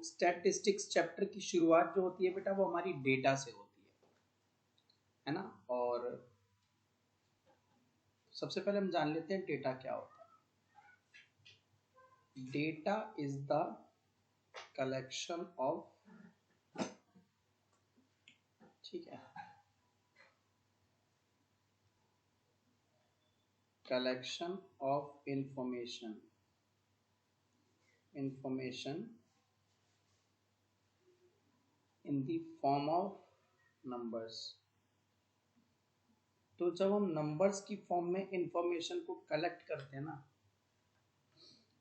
Statistics chapter की शुरुआत जो होती है बेटा वो हमारी डेटा से होती है ना। और सबसे पहले हम जान लेते हैं डेटा क्या होता है। Data is the collection of, ठीक है, collection of information in the form of numbers। तो जब हम नंबर्स की फॉर्म में इंफॉर्मेशन को कलेक्ट करते हैं ना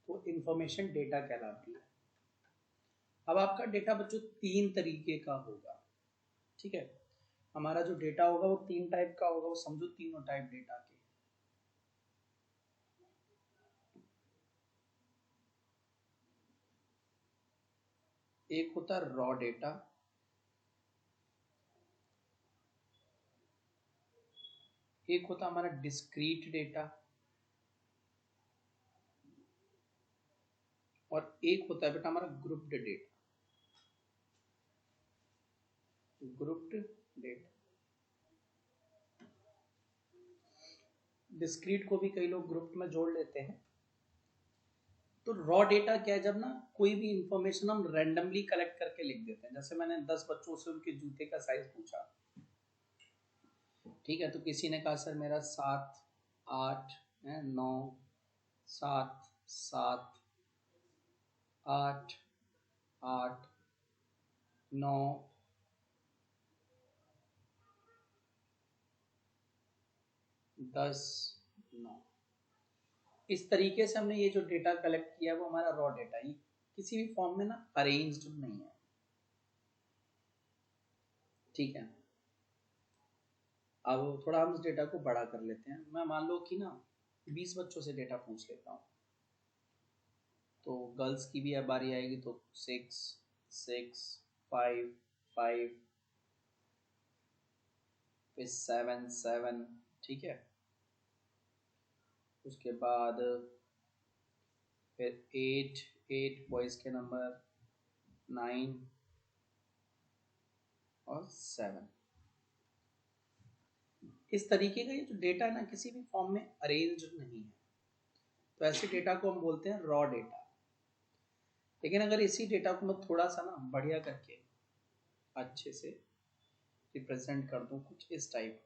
तो इंफॉर्मेशन डेटा कहलाती है। अब आपका डेटा बच्चों 3 तरीके का होगा, ठीक है। हमारा जो डेटा होगा वो 3 टाइप का होगा, वो समझो तीनों टाइप डेटा के। एक होता है रॉ डेटा, एक होता है हमारा डिस्क्रीट डेटा, और एक होता है बेटा हमारा grouped data. Grouped data, discrete को भी कई लोग ग्रुप में जोड़ लेते हैं। तो रॉ डेटा क्या है, जब ना कोई भी इंफॉर्मेशन हम रैंडमली कलेक्ट करके लिख देते हैं। जैसे मैंने 10 बच्चों से उनके जूते का साइज पूछा, ठीक है, तो किसी ने कहा सर मेरा 7, 8, 9, 7, 7, 8, 8, 9, 10, 9। इस तरीके से हमने ये जो डेटा कलेक्ट किया वो हमारा रॉ डेटा, ये किसी भी फॉर्म में ना अरेंज्ड नहीं है, ठीक है। अब थोड़ा हम इस डेटा को बड़ा कर लेते हैं। मैं मान लो कि ना 20 बच्चों से डेटा पूछ लेता हूँ, तो गर्ल्स की भी अब बारी आएगी, तो 6, 6, 5, 5, फिर 7, 7, ठीक है। उसके बाद फिर 8, 8 बॉयज के नंबर, 9 और 7। इस तरीके का ये जो डेटा है ना किसी भी फॉर्म में अरेंज नहीं है, तो ऐसे डेटा को हम बोलते हैं रॉ डेटा। लेकिन अगर इसी डेटा को मैं थोड़ा सा ना बढ़िया करके अच्छे से रिप्रेजेंट कर दूं कुछ इस टाइप,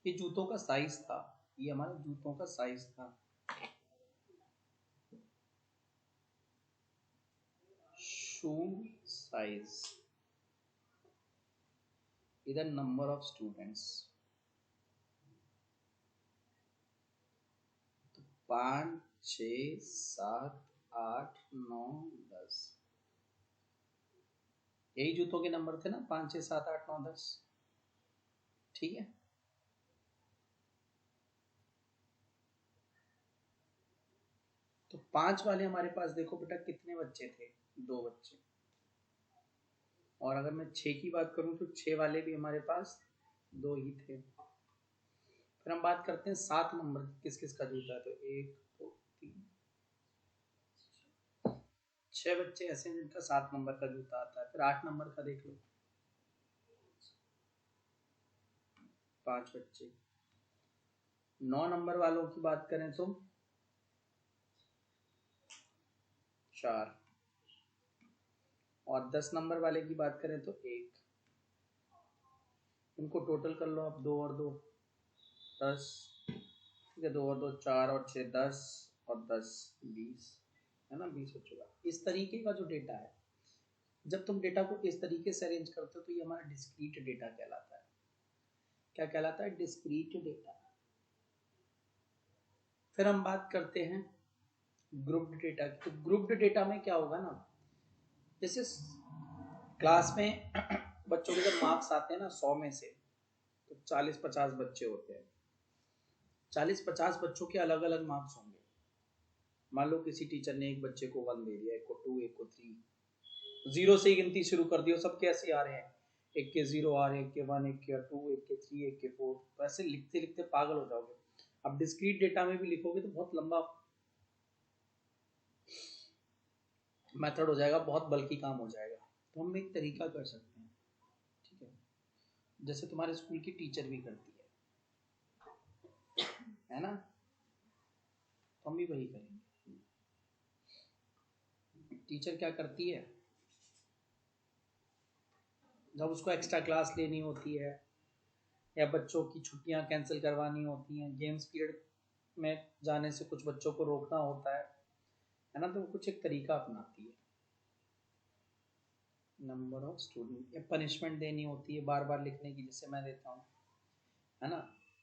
ये जूतों का साइज था, ये हमारा जूतों का साइज था, शू साइज, इधर नंबर ऑफ स्टूडेंट्स, तो 5, 6, 7, 8, 9, 10, यही जूतों के नंबर थे ना, 5, 6, 7, 8, 9, 10, ठीक है। तो 5 वाले हमारे पास देखो बेटा कितने बच्चे थे, 2 बच्चे। और अगर मैं 6 की बात करूं तो 6 वाले भी हमारे पास 2 ही थे। फिर हम बात करते हैं 7 नंबर, किस किस का जूता है, तो 1, 2, 3, 6 बच्चे ऐसे हैं जिनका 7 नंबर का जूता आता है। फिर 8 नंबर का देख लो, 5 बच्चे। 9 नंबर वालों की बात करें तो 4, और 10 नंबर वाले की बात करें तो 1। इनको टोटल कर लो आप, 2 और 2 10, ठीक है, 2 और 2 4 और 6 10, और 10 20, है ना, 20 बच्चों का। इस तरीके का जो डेटा है, जब तुम डेटा को इस तरीके से अरेंज करते हो तो ये हमारा डिस्क्रीट डेटा कहलाता है। क्या कहलाता है? Discrete data. फिर हम बात करते हैं ग्रुप्ड डेटा की। तो ग्रुप्ड डेटा में क्या होगा ना, जैसे क्लास में बच्चों के जब मार्क्स आते हैं ना 100 में से, तो 40-50 बच्चे होते हैं। 40-50 बच्चों के अलग अलग मार्क्स होंगे। मान लो किसी टीचर ने एक बच्चे को 1 दे दिया, एक को 2, एक को 3, 0 से ही गिनती शुरू कर दी, सब कैसे आ रहे हैं, एक के 0 आ रहे हैं, एक के 1, एक के 2, एक के 3, एक के 4, तो ऐसे लिखते लिखते पागल हो जाओगे। अब डिस्क्रीट डेटा में भी लिखोगे तो बहुत लंबा मेथड हो जाएगा, बहुत बल्कि काम हो जाएगा। तो हम एक तरीका कर सकते हैं, ठीक है, जैसे तुम्हारे स्कूल की टीचर भी करती है ना, तो हम भी वही करेंगे। टीचर क्या करती है, जब उसको एक्स्ट्रा क्लास लेनी होती है या बच्चों की छुट्टियां कैंसिल करवानी होती हैं, गेम्स पीरियड में जाने से कुछ बच्चों को रोकना होता है ना, तो वो कुछ एक तरीका अपनाती है, नंबर ऑफ स्टूडेंट, या पनिशमेंट देनी होती है बार बार लिखने की, जैसे मैं देता हूँ, है ना,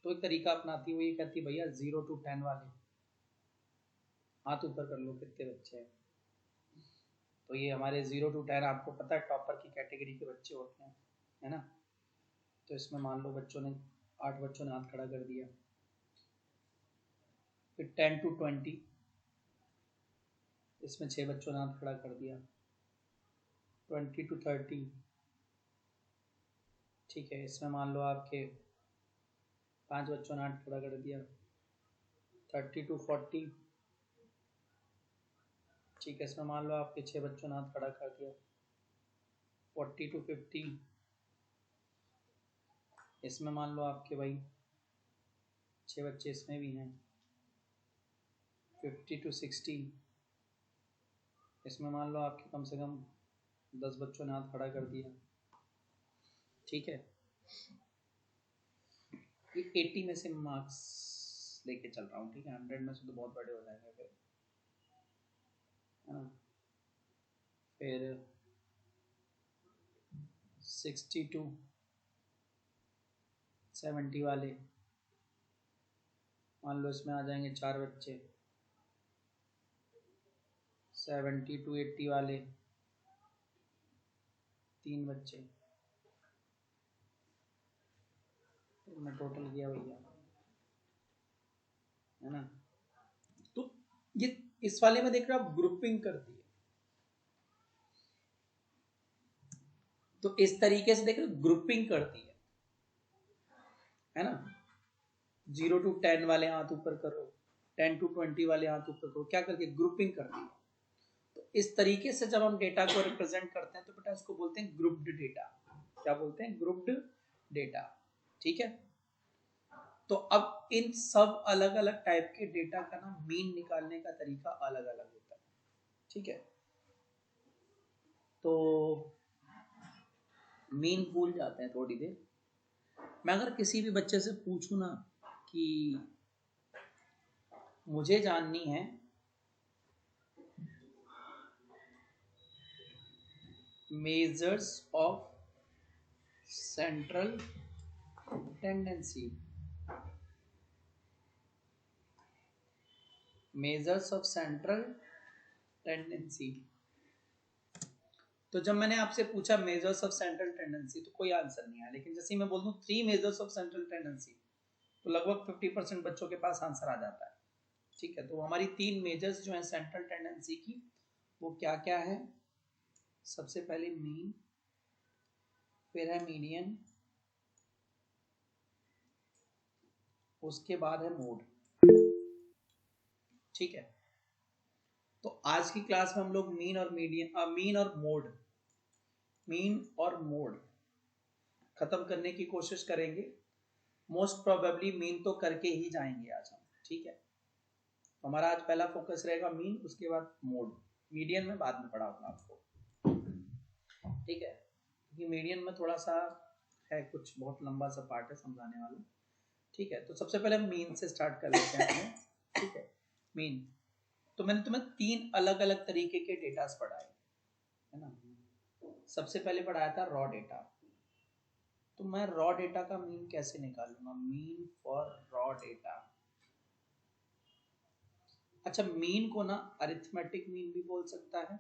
तो एक तरीका अपनाती है। वो ये कहती है भैया 0 to 10 वाले हाथ ऊपर कर लो, कितने बच्चे हैं। तो ये हमारे 0 to 10 आपको पता है टॉपर की कैटेगरी के बच्चे होते हैं, है ना। तो इसमें मान लो 8 बच्चों ने हाथ खड़ा कर दिया। फिर 10 to 20, इसमें 6 बच्चों ने हाथ खड़ा कर दिया। 20 to 30, ठीक है, इसमें मान लो आपके 5 बच्चों ने हाथ खड़ा कर दिया। 30 to 40, ठीक है, इसमें मान लो आपके 6 बच्चों ने हाथ खड़ा कर दिया। 40 to 50, इसमें मान लो आपके भाई 6 बच्चे इसमें भी हैं। 50 to 60, इसमें मान लो आपके कम से कम 10 बच्चों ने हाथ खड़ा कर दिया, ठीक है। 80 में से मार्क्स लेके चल रहा हूँ, ठीक है, 100 में से तो बहुत बड़े हो जाएंगे फिर, है ना। फिर 60 to 70 वाले, मान लो इसमें आ जाएंगे 4 बच्चे। 70 to 80 वाले 3 बच्चे, तो मैं टोटल किया भैया, है ना। तो ये इस वाले में देख रहे हो आप, ग्रुपिंग कर दी है। तो इस तरीके से देख रहे हो ग्रुपिंग करती है ना। 0 to 10 वाले हाथ ऊपर करो, 10 to 20 वाले हाथ ऊपर करो, क्या करती है, ग्रुपिंग करती है। तो इस तरीके से जब हम डेटा को रिप्रेजेंट करते हैं तो बेटा इसको बोलते हैं ग्रुप्ड डेटा। क्या बोलते हैं, ग्रुप्ड डेटा, ठीक है। तो अब इन सब अलग अलग टाइप के डेटा का ना मीन निकालने का तरीका अलग अलग होता है, ठीक है। तो मीन भूल जाते हैं थोड़ी देर। मैं अगर किसी भी बच्चे से पूछूं ना कि मुझे जाननी है measures of central tendency, measures of central tendency, तो जब मैंने आपसे पूछा मेजर्स ऑफ सेंट्रल टेंडेंसी तो कोई आंसर नहीं आया। लेकिन जैसे मैं बोल दूं 3 मेजर्स ऑफ सेंट्रल टेंडेंसी तो लगभग 50% बच्चों के पास आंसर आ जाता है, ठीक है। तो हमारी 3 मेजर्स जो है सेंट्रल टेंडेंसी की, वो क्या क्या है, सबसे पहले मीन, फिर है मीडियन, उसके बाद है मोड, ठीक है। तो आज की क्लास में हम लोग मीन और मोड खत्म करने की कोशिश करेंगे। मोस्ट प्रोबेबली मीन तो करके ही जाएंगे आज हम, ठीक है। तो हमारा आज पहला फोकस रहेगा मीन, उसके बाद मोड, मीडियन में बाद में पढ़ाऊंगा आपको, ठीक है, क्योंकि मीडियन में थोड़ा सा है, कुछ बहुत लंबा सा पार्ट है समझाने वाला, ठीक है। तो सबसे पहले मीन से स्टार्ट कर लेते हैं, ठीक है। मीन, तो मैंने तुम्हें 3 अलग अलग तरीके के डेटास पढ़ाए, है ना। सबसे पहले पढ़ाया था रॉ डेटा। तो मैं रॉ डेटा का मीन कैसे निकालूंगा, मीन फॉर रॉ डेटा। अच्छा, मीन को ना अरिथमेटिक मीन भी बोल सकता है,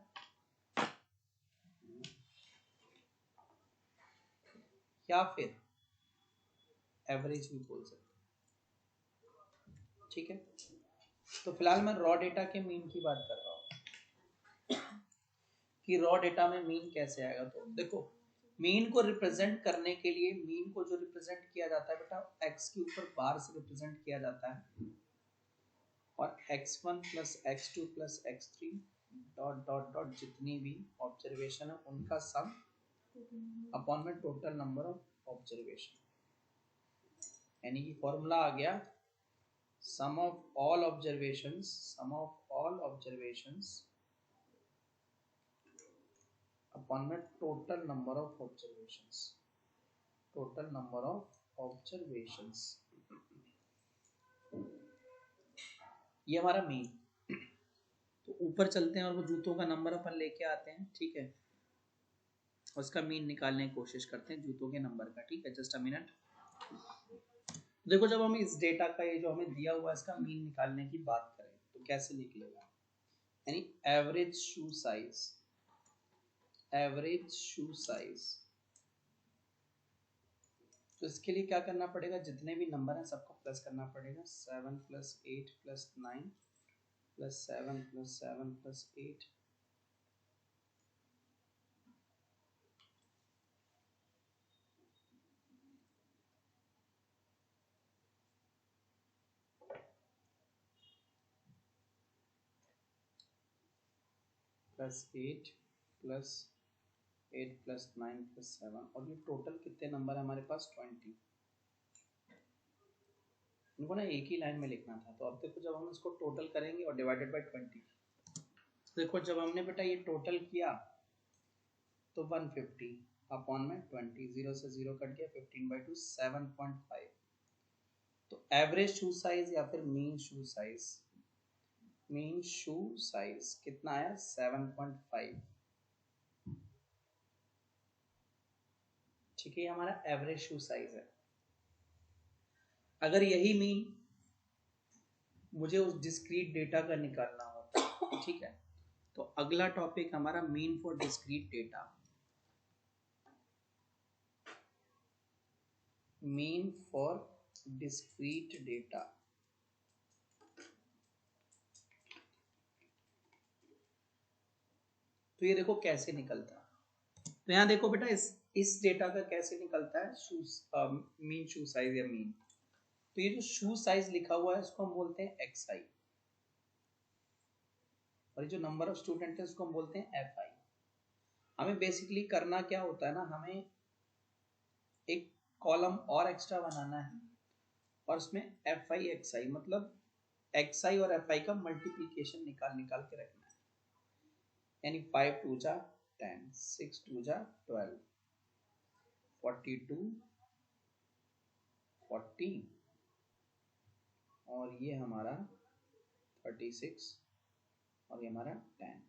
या फिर एवरेज भी बोल सकता है, ठीक है। तो फिलहाल मैं रॉ डेटा के मीन की बात कर रहा हूँ कि रॉ डेटा में मीन कैसे आएगा। तो देखो, मीन को रिप्रेजेंट करने के लिए, मीन को जो रिप्रेजेंट किया जाता है बेटा, एक्स के ऊपर बार से रिप्रेजेंट किया जाता है, और x1 + x2 + x3 dot dot dot जितनी भी ऑब्जर्वेशन है उनका सम अपॉन में टोटल नंबर ऑफ ऑब्जर्वेशन, यानी कि फॉर्मूला आ गया sum of all observations upon में total number of observations, ये हमारा मीन। तो ऊपर चलते हैं और वो जूतों का नंबर अपन लेके आते हैं, ठीक है, उसका मीन निकालने की कोशिश करते हैं जूतों के नंबर का, ठीक है। Just a minute. देखो जब हम इस डेटा का ये जो हमें दिया हुआ है इसका मीन निकालने की बात करें तो कैसे निकलेगा, यानी एवरेज शू साइज। तो इसके लिए क्या करना पड़ेगा, जितने भी नंबर हैं सबको प्लस करना पड़ेगा। 7 + 8 + 9 + 7 + 7 + 8 + 8 + 8 + 9 + 7, और ये टोटल कितने नंबर है हमारे पास, 20। इनको ना एक ही लाइन में लिखना था। तो अब देखो जब हम इसको टोटल करेंगे और डिवाइडेड बाय 20, देखो जब हमने बेटा ये टोटल किया तो 150 अपॉन में 20, 0 से 0 कट गया, 15/2 7.5। तो एवरेज शू साइज या फिर मीन शू साइज कितना आया, 7.5। ठीक है, हमारा एवरेज शू साइज है। अगर यही मीन मुझे उस डिस्क्रीट डेटा का निकालना हो, ठीक है, तो अगला टॉपिक हमारा mean for discrete data. Mean for discrete data, तो ये देखो कैसे निकलता है। तो यहाँ देखो बेटा इस डेटा का कैसे निकलता है मीन शू साइज या मीन। तो ये जो शू साइज लिखा हुआ है इसको हम बोलते हैं XI, और ये जो नंबर ऑफ स्टूडेंट है उसको हम बोलते हैं FI। हमें बेसिकली करना क्या होता है ना, हमें एक कॉलम और एक्स्ट्रा बनाना है और उसमें FI XI मतलब XI और FI का मल्टीप्लीकेशन निकाल के रखना है। यानी 5 2 जा 10, 6 2 जा 12, 42 40, और ये हमारा 36, और ये हमारा 10।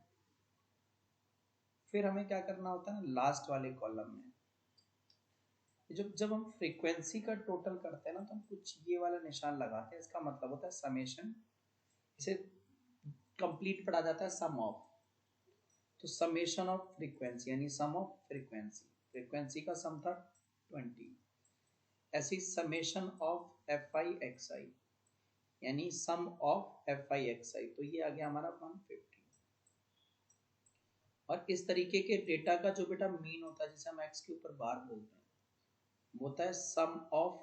फिर हमें क्या करना होता है, लास्ट वाले कॉलम में जब हम फ्रीक्वेंसी का टोटल करते हैं ना, तो हम कुछ ये वाला निशान लगाते हैं। इसका मतलब होता है समेशन, इसे कंप्लीट पढ़ा जाता है सम ऑफ। तो समेशन ऑफ फ्रीक्वेंसी यानी सम ऑफ फ्रीक्वेंसी का सम था 20। ऐसी समेशन ऑफ FI XI यानी सम ऑफ FI XI, तो ये आ गया हमारा 150। और इस तरीके के डेटा का जो बेटा मीन होता है, जिसे हम x के ऊपर बार बोलते हैं, वो होता है सम ऑफ,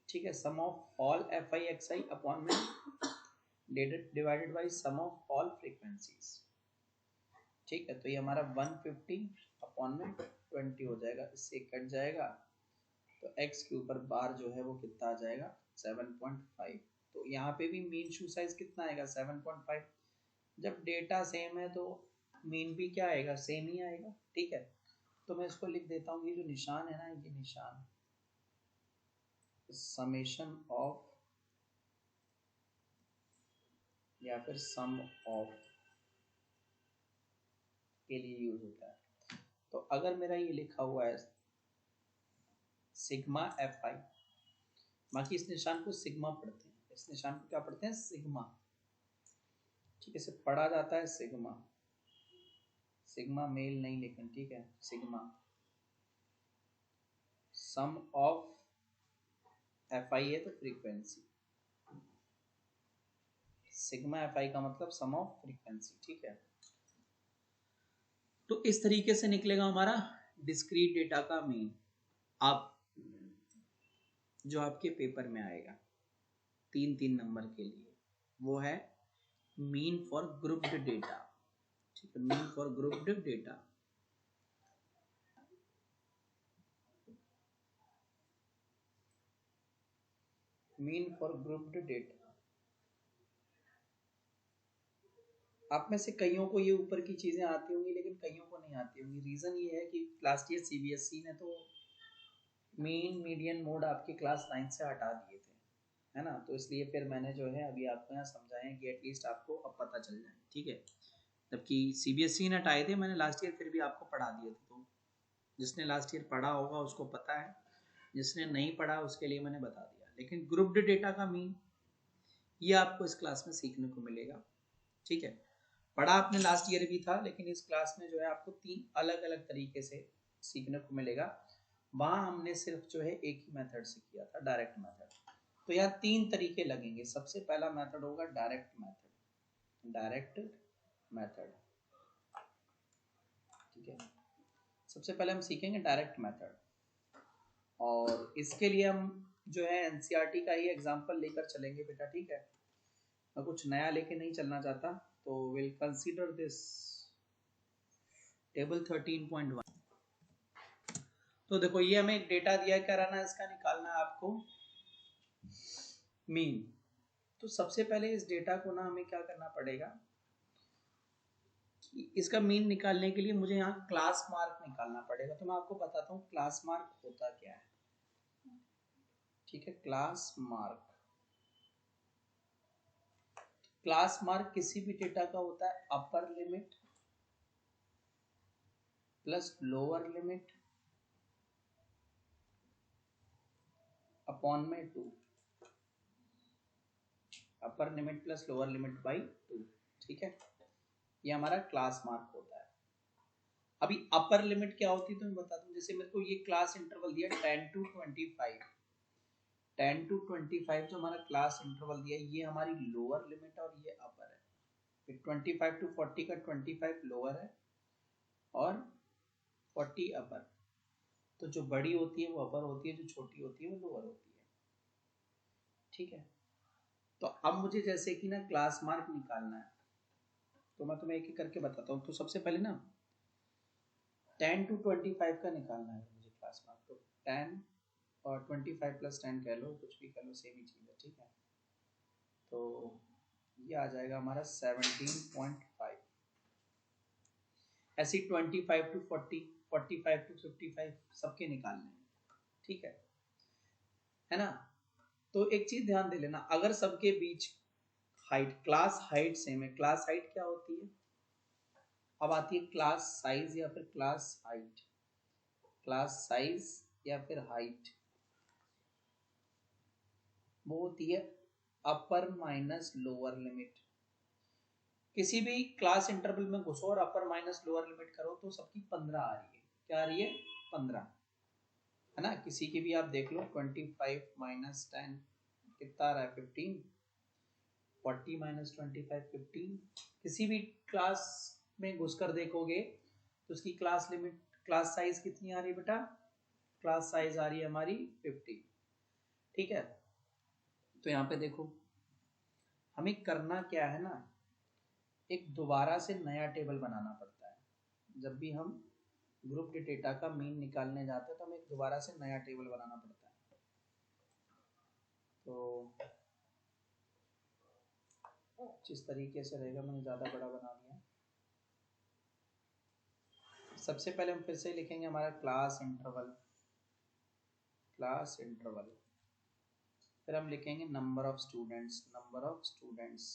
ठीक है, sum of all FI XI upon में divided by sum of all frequencies. ठीक है, तो ये हमारा 150 अपॉन में 20 हो जाएगा, इससे कट जाएगा, तो x के ऊपर बार जो है वो कितना आ जाएगा, 7.5। तो यहाँ पे भी मीन शू साइज कितना आएगा, 7.5। जब डेटा सेम है तो मीन भी क्या आएगा, सेम ही आएगा। ठीक है, तो मैं इसको लिख देता हूँ, ये जो निशान है ना, ये निशान समेशन ऑफ या फिर सम ऑफ के लिए यूज होता है। तो अगर मेरा ये लिखा हुआ है सिग्मा FI, बाकी इस निशान को सिग्मा पढ़ते हैं, इस निशान को क्या पढ़ते हैं, सिग्मा। ठीक है, इसे पढ़ा जाता है सिग्मा, सिग्मा मेल नहीं लेकिन, ठीक है, सिग्मा सम ऑफ FI है तो फ्रीक्वेंसी, सिग्मा FI का मतलब सम ऑफ फ्रीक्वेंसी। ठीक है, तो इस तरीके से निकलेगा हमारा डिस्क्रीट डेटा का मीन। आप जो आपके पेपर में आएगा 3-3 नंबर के लिए, वो है मीन फॉर ग्रुप्ड डेटा, ठीक है, mean for grouped data. Mean for grouped data. आप में से कईयों को ये ऊपर की चीजें आती होंगी लेकिन कईयों को नहीं आती होंगी। रीजन ये है कि लास्ट ईयर सीबीएसई ने तो मीन मीडियन मोड आपके क्लास 9 से हटा दिए थे, है ना, तो इसलिए फिर मैंने जो है अभी आपको यहाँ समझाया कि एटलीस्ट आपको अब पता चल जाए, ठीक है। जबकि सीबीएसई ने हटाए थे, मैंने लास्ट ईयर फिर भी आपको पढ़ा दिए थे, तो जिसने लास्ट ईयर पढ़ा होगा उसको पता है, जिसने नहीं पढ़ा उसके लिए मैंने बता दिया। लेकिन ग्रुप्ड डेटा का मीन ये आपको इस क्लास में सीखने को मिलेगा, ठीक है। पढ़ा आपने लास्ट ईयर भी था, लेकिन इस क्लास में जो है आपको 3 अलग अलग तरीके से सीखने को मिलेगा। वहां हमने सिर्फ जो है एक ही मेथड से किया था, डायरेक्ट मेथड। तो यहाँ 3 तरीके लगेंगे। सबसे पहला मेथड होगा डायरेक्ट मेथड, डायरेक्ट मेथड, ठीक है। सबसे पहले हम सीखेंगे डायरेक्ट मेथड, और इसके लिए हम जो है एनसीईआरटी का ही एग्जांपल लेकर चलेंगे बेटा, ठीक है। मैं कुछ नया लेके नहीं चलना चाहता, तो विल कंसीडर दिस टेबल 13.1। तो देखो ये हमें एक डेटा दिया, क्या रहना है, इसका निकालना है आपको मीन। तो सबसे पहले इस डेटा को ना हमें क्या करना पड़ेगा कि इसका मीन निकालने के लिए मुझे यहाँ क्लास मार्क निकालना पड़ेगा। तो मैं आपको बताता हूँ क्लास मार्क होता क्या है, ठीक है। क्लास मार्क, क्लास मार्क किसी भी डेटा का होता है upper limit plus lower limit upon में 2, upper limit plus lower limit by 2, ठीक है। ये हमारा क्लास मार्क होता है। अभी अपर लिमिट क्या होती है तो मैं बता दूं। जैसे मेरे को ये क्लास इंटरवल दिया 10 to 25, 10 to 25 जो हमारा क्लास इंटरवल दिया, ये हमारी लोअर लिमिट और ये अपर है। फिर 25 to 40 का 25 लोअर है और 40 अपर। तो जो बड़ी होती है वो अपर होती है, जो छोटी होती है वो लोअर होती है, ठीक है। तो अब मुझे जैसे कि ना क्लास मार्क निकालना है, तो मैं तुम्हें एक एक करके बताता हूँ। तो सबसे पहले ना 10 to 25 का निकालना है मुझे क्लास मार्क। तो 10 और 25 प्लस 10 कह लो, कुछ भी कह लो, सेम ही चीज़ है, ठीक है। तो ये आ जाएगा हमारा 17.5। ऐसे 25 to 40, 45 to 55 सबके निकालने हैं, ठीक है ना। तो एक चीज ध्यान दे लेना, अगर सबके बीच हाइट, क्लास हाइट सेम है। क्लास हाइट क्या होती है, अब आती है क्लास साइज या फिर क्लास हाइट। क्लास साइज या फिर हाइट वो होती है अपर माइनस लोअर लिमिट। किसी भी क्लास इंटरवल में घुसो और अपर माइनस लोअर लिमिट करो तो सबकी 15 आ रही है। क्या आ रही है, 15, है ना। किसी की भी आप देख लो, 25 माइनस 10 कितना आ रहा है, 15, 40 माइनस 25 15। किसी भी क्लास में घुसकर देखोगे तो उसकी क्लास लिमिट, क्लास साइज कितनी आ रही है बेटा, क्लास साइज आ रही है हमारी 50, ठीक है। तो यहाँ पे देखो हमें करना क्या है ना, एक दोबारा से नया टेबल बनाना पड़ता है। जब भी हम ग्रुप डेटा का मीन निकालने जाते हैं तो हमें दोबारा से नया टेबल बनाना पड़ता है। तो जिस तरीके से रहेगा, मैंने ज़्यादा बड़ा बना दिया। सबसे पहले हम फिर से लिखेंगे हमारा क्लास इंटरवल, क्लास इंटरवल। फिर हम लिखेंगे number of students, number of students.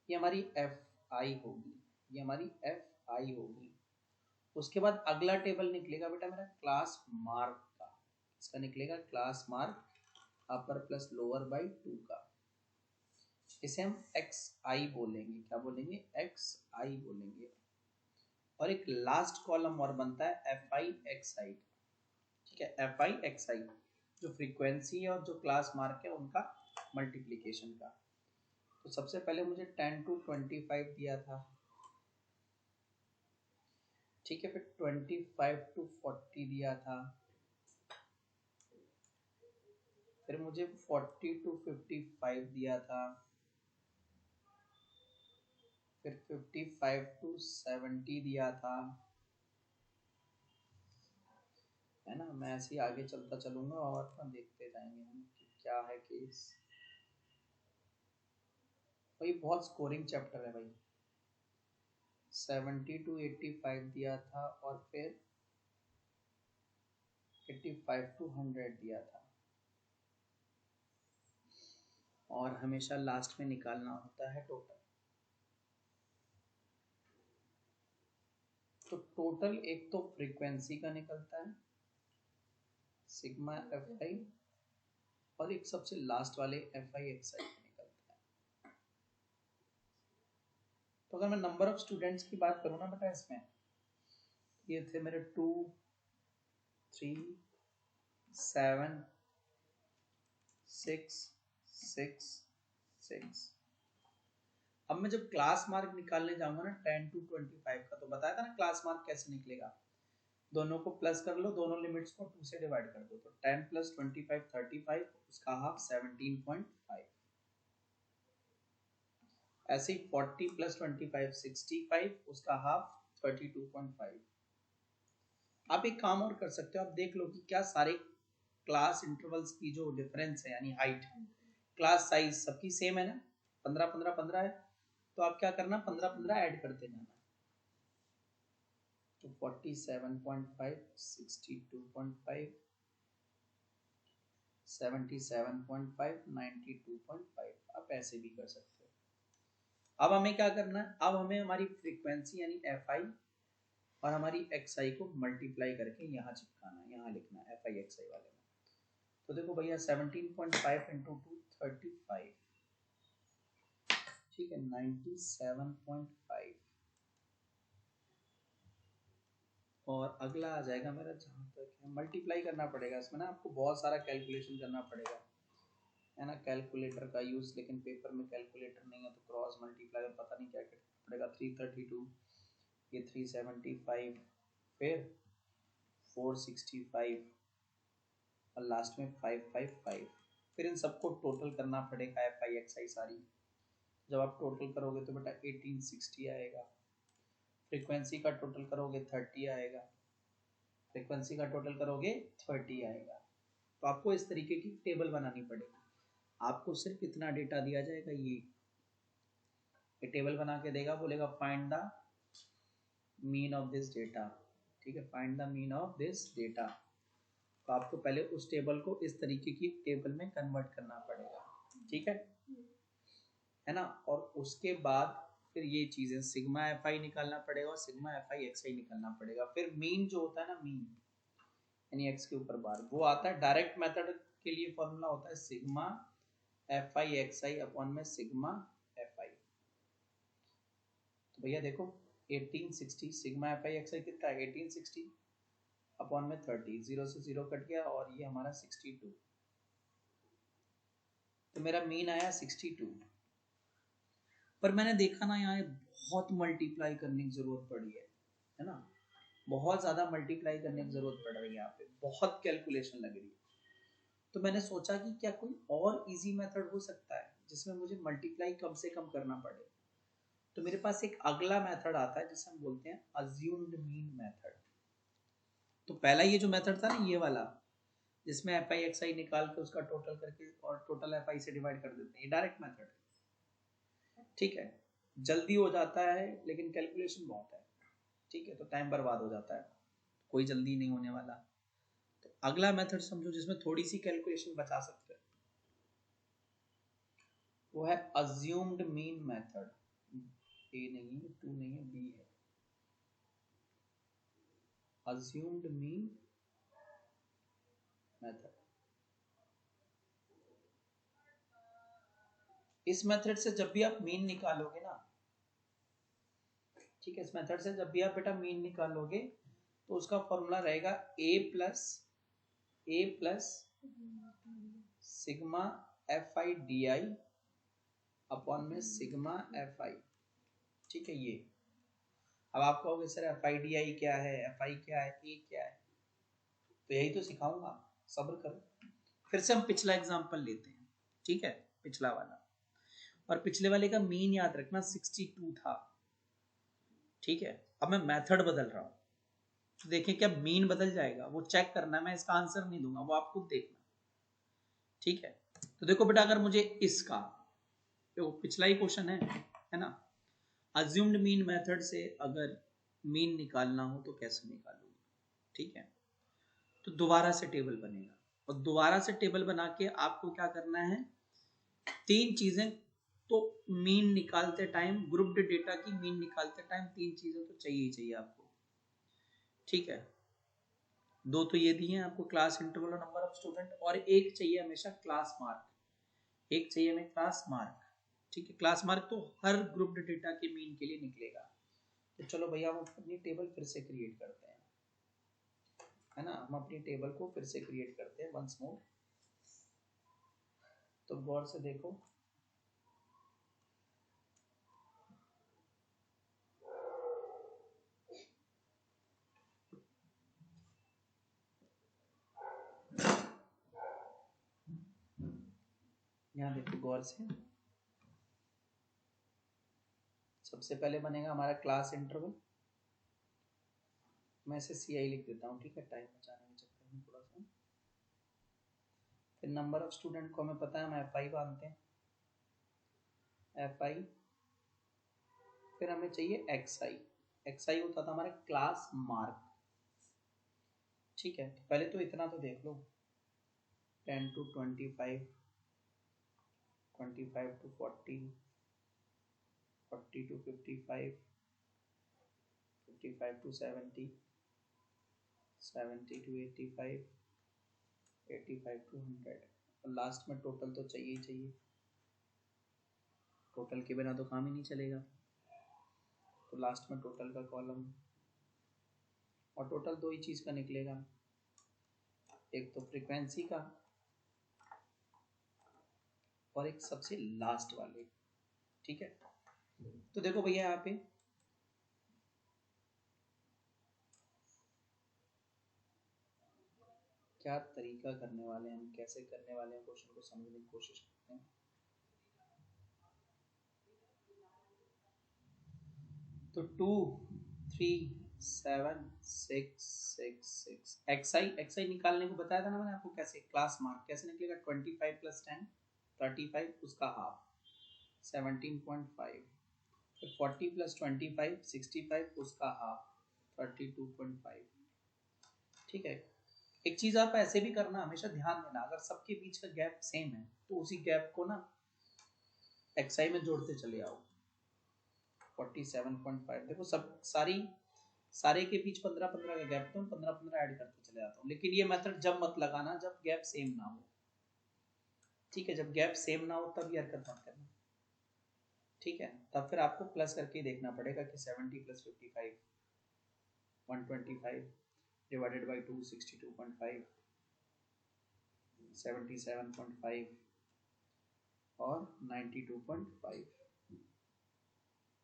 ये हमारी एफ आई होगी, ये हमारी एफ आई होगी। उसके बाद अगला टेबल निकलेगा बेटा मेरा क्लास मार्क का। इसका निकलेगा class mark upper plus lower by 2 का। इसे हम एक्स आई बोलेंगे। क्या बोलेंगे, एक्स आई बोलेंगे। और एक लास्ट कॉलम और बनता है एफ आई एक्स आई, ठीक है। एफ आई एक्स आई जो फ्रीक्वेंसी है और जो क्लास मार्क है उनका मल्टीप्लीकेशन का। तो सबसे पहले मुझे 10 to 25 दिया था, ठीक है। फिर 25 to 40 दिया था। फिर मुझे 40 to 55 दिया था। फिर 55 to 70 दिया था, है ना। मैं ऐसे ही आगे चलता चलूंगा और ना देखते जाएंगे हम कि क्या है केस। भाई बहुत स्कोरिंग चैप्टर है भाई। 70 to 85 दिया था और फिर 85 to 100 दिया था, और हमेशा लास्ट में निकालना होता है टोटल। तो टोटल एक तो फ्रीक्वेंसी का निकलता है सिग्मा एफ आई, और एक सबसे लास्ट वाले एफ आई एक्स आई का निकलता है। तो अगर मैं नंबर ऑफ स्टूडेंट्स की बात करूँ ना बेटा, इसमें ये थे मेरे 2 3 7 6 6 6। अब मैं जब क्लास मार्क निकालने जाऊंगा ना 10 to 25 का, तो बताया था ना क्लास मार्क कैसे निकलेगा। दोनों को प्लस कर लो, दोनों लिमिट्स को 2 से डिवाइड कर दो, तो 10 + 25 35, उसका हाफ 17.5। ऐसे ही 40 + 25 65, उसका हाफ 32.5। आप एक काम और कर सकते हो, आप देख लो कि क्या सारे क्लास इंटरवल्स की जो डिफरेंस है यानी हाइट, क्लास साइज सबकी सेम है ना, 15 15 15 है। तो आप क्या करना, 15 15 ऐड करते जाना। तो 47.5 62.5 77.5 92.5, आप ऐसे भी कर सकते हो। अब हमें क्या करना है, अब हमें हमारी फ्रीक्वेंसी यानी एफ आई और हमारी एक्स आई को मल्टीप्लाई करके यहाँ चिपकाना है, यहाँ लिखना है एफ आई एक्स आई वाले में। तो देखो भैया 17.5 × 2 35, ठीक है, 97.5। और अगला आ जाएगा मेरा, जहाँ तक है मल्टीप्लाई करना पड़ेगा इसमें ना, आपको बहुत सारा कैलकुलेशन करना पड़ेगा, है ना, कैलकुलेटर का यूज। लेकिन पेपर में कैलकुलेटर नहीं है, तो क्रॉस मल्टीप्लाई पता नहीं क्या करना पड़ेगा। 332, ये 375, फिर 465 और लास्ट में 555। फिर इन सबको टोटल करना पड़ेगा एफ आई एक्स आई सारी। जब आप टोटल करोगे तो बेटा 1860 आएगा। फ्रीक्वेंसी का टोटल करोगे 30 आएगा। फ्रीक्वेंसी का टोटल करोगे 30 आएगा। तो आपको इस तरीके की टेबल बनानी पड़ेगी। आपको सिर्फ इतना डेटा दिया जाएगा, ये टेबल बना के देगा, बोलेगा find the mean of this data. ठीक है, find the mean of this data. तो आपको पहले उस टेबल को इस तरीके की टेबल में कन्वर्ट करना पड़ेगा, ठीक है ना। और उसके बाद फिर ये चीजें सिग्मा एफ आई निकालना पड़ेगा और सिग्मा एफ आई एक्स आई निकालना पड़ेगा। फिर मीन जो होता है ना, मीन यानी एक्स के ऊपर बार, वो आता है डायरेक्ट मेथड के लिए। फॉर्मूला होता है सिग्मा एफ आई एक्स आई अपॉन में सिग्मा एफ आई। तो भैया देखो 1860 सिग्मा एफ आई एक्स आई कितना है, 1860 अपॉन में 30, 0 से 0 कट गया और ये हमारा 62। तो मेरा मीन आया 62। पर मैंने देखा ना यहाँ बहुत मल्टीप्लाई करने की जरूरत पड़ी है ना, बहुत ज्यादा मल्टीप्लाई करने की जरूरत पड़ रही है, यहाँ पे बहुत कैलकुलेशन लग रही है। तो मैंने सोचा कि क्या कोई और इजी मेथड हो सकता है जिसमें मुझे मल्टीप्लाई कम से कम करना पड़े। तो मेरे पास एक अगला मेथड आता है जिसे हम बोलते हैं अज्यूम्ड मीन मेथड। तो पहला ये जो मेथड था ना, ये वाला, जिसमें एफ आई एक्स आई निकाल के उसका टोटल करके और टोटल एफ आई से डिवाइड कर देते हैं, ये डायरेक्ट मेथड है, ठीक है। जल्दी हो जाता है लेकिन कैलकुलेशन बहुत है, ठीक है, तो टाइम बर्बाद हो जाता है, कोई जल्दी नहीं होने वाला। तो अगला मेथड समझो जिसमें थोड़ी सी कैलकुलेशन बचा सकते हैं, वो है अज्यूम्ड मीन मेथड। ए नहीं है, 2 नहीं है, बी है, अज्यूम्ड मीन मेथड। इस मेथड से जब भी आप मीन निकालोगे ना, ठीक है, इस मेथड से जब भी आप बेटा मीन निकालोगे तो उसका फॉर्मूला रहेगा A plus sigma F I D I upon में सिग्मा एफ आई, ठीक है। ये अब आप कहोगे sir F I D I क्या है, एफ आई क्या है, ए क्या है, तो यही तो सिखाऊंगा, सब्र करो। फिर से हम पिछला एग्जांपल लेते हैं, ठीक है, पिछला वाला। और पिछले वाले का मीन याद रखना 62 था, ठीक है, अब मैं मेथड बदल रहा हूँ, तो देखिए क्या मीन बदल जाएगा, वो चेक करना है, मैं इसका आंसर नहीं दूंगा, वो आप खुद देखना। ठीक है, तो देखो बेटा, अगर मुझे इसका, देखो पिछला ही क्वेश्चन है ना, अज्यूम्ड मीन मेथड से अगर मीन निकालना हो तो कैसे निकालूंगा। ठीक है, तो दोबारा से टेबल बनेगा, और दोबारा से टेबल बना के आपको क्या करना है, तीन चीजें तो मीन निकालते टाइम, ग्रुप्ड डेटा की मीन निकालते टाइम तीन चीजें तो चाहिए ही चाहिए आपको। ठीक है, दो तो ये दिए हैं आपको, क्लास इंटरवल और नंबर ऑफ स्टूडेंट, और एक चाहिए हमेशा क्लास मार्क, एक चाहिए हमें क्लास मार्क। ठीक है, क्लास मार्क तो हर ग्रुप्ड डेटा के मीन के लिए निकलेगा। तो चलो भैया हम अपनी टेबल फिर से क्रिएट करते हैं, है ना, हम अपनी टेबल को फिर से क्रिएट करते हैं वंस मोर। तो गौर से देखो, यहाँ देखो गौर से, सबसे पहले बनेगा हमारा क्लास इंटरवल, मैं इसे CI लिख देता हूँ। ठीक है, टाइम बचाने के चक्कर में थोड़ा सा। फिर नंबर ऑफ स्टूडेंट को हमें पता है, हम FI बांधते हैं, FI। फिर हमें चाहिए XI, XI होता था हमारा क्लास मार्क। ठीक है, तो पहले तो इतना तो देख लो, 10 to 25, 25 to 40, 40 to 55, 55 to 70, 70 to 85, 85 to 100, और लास्ट में टोटल तो चाहिए ही चाहिए, टोटल के बिना तो काम ही नहीं चलेगा। तो लास्ट में टोटल का कॉलम, और टोटल दो ही चीज़ का निकलेगा, एक तो फ्रीक्वेंसी का और एक सबसे लास्ट वाले। ठीक है, तो देखो भैया यहाँ पे क्या तरीका करने वाले हैं हम, कैसे करने वाले हैं, क्वेश्चन को समझने की कोशिश करते हैं। तो 2 3 7 6 6 6 XI निकालने को बताया था ना मैंने आपको, कैसे क्लास मार्क कैसे निकलेगा, 25 + 10 35, उसका हाफ 17.5, फिर 40 + 25 65, उसका हाफ 32.5। ठीक है, एक चीज आप ऐसे भी करना, हमेशा ध्यान देना, अगर सबके बीच का गैप सेम है तो उसी गैप को ना XI में जोड़ते चले आओ। 47.5, देखो सब सारे के बीच 15-15 का गैप, तो 15-15 ऐड करते चले जाता हूँ, लेकिन ये मेथड जब मत लगाना जब गैप सेम ना हो। ठीक है, जब गैप सेम ना हो तब ये हरकत मत करना। ठीक है, तब फिर आपको प्लस करके देखना पड़ेगा कि 70 + 55 125 डिवाइडेड बाई 2 62.5 77.5 और 92.5।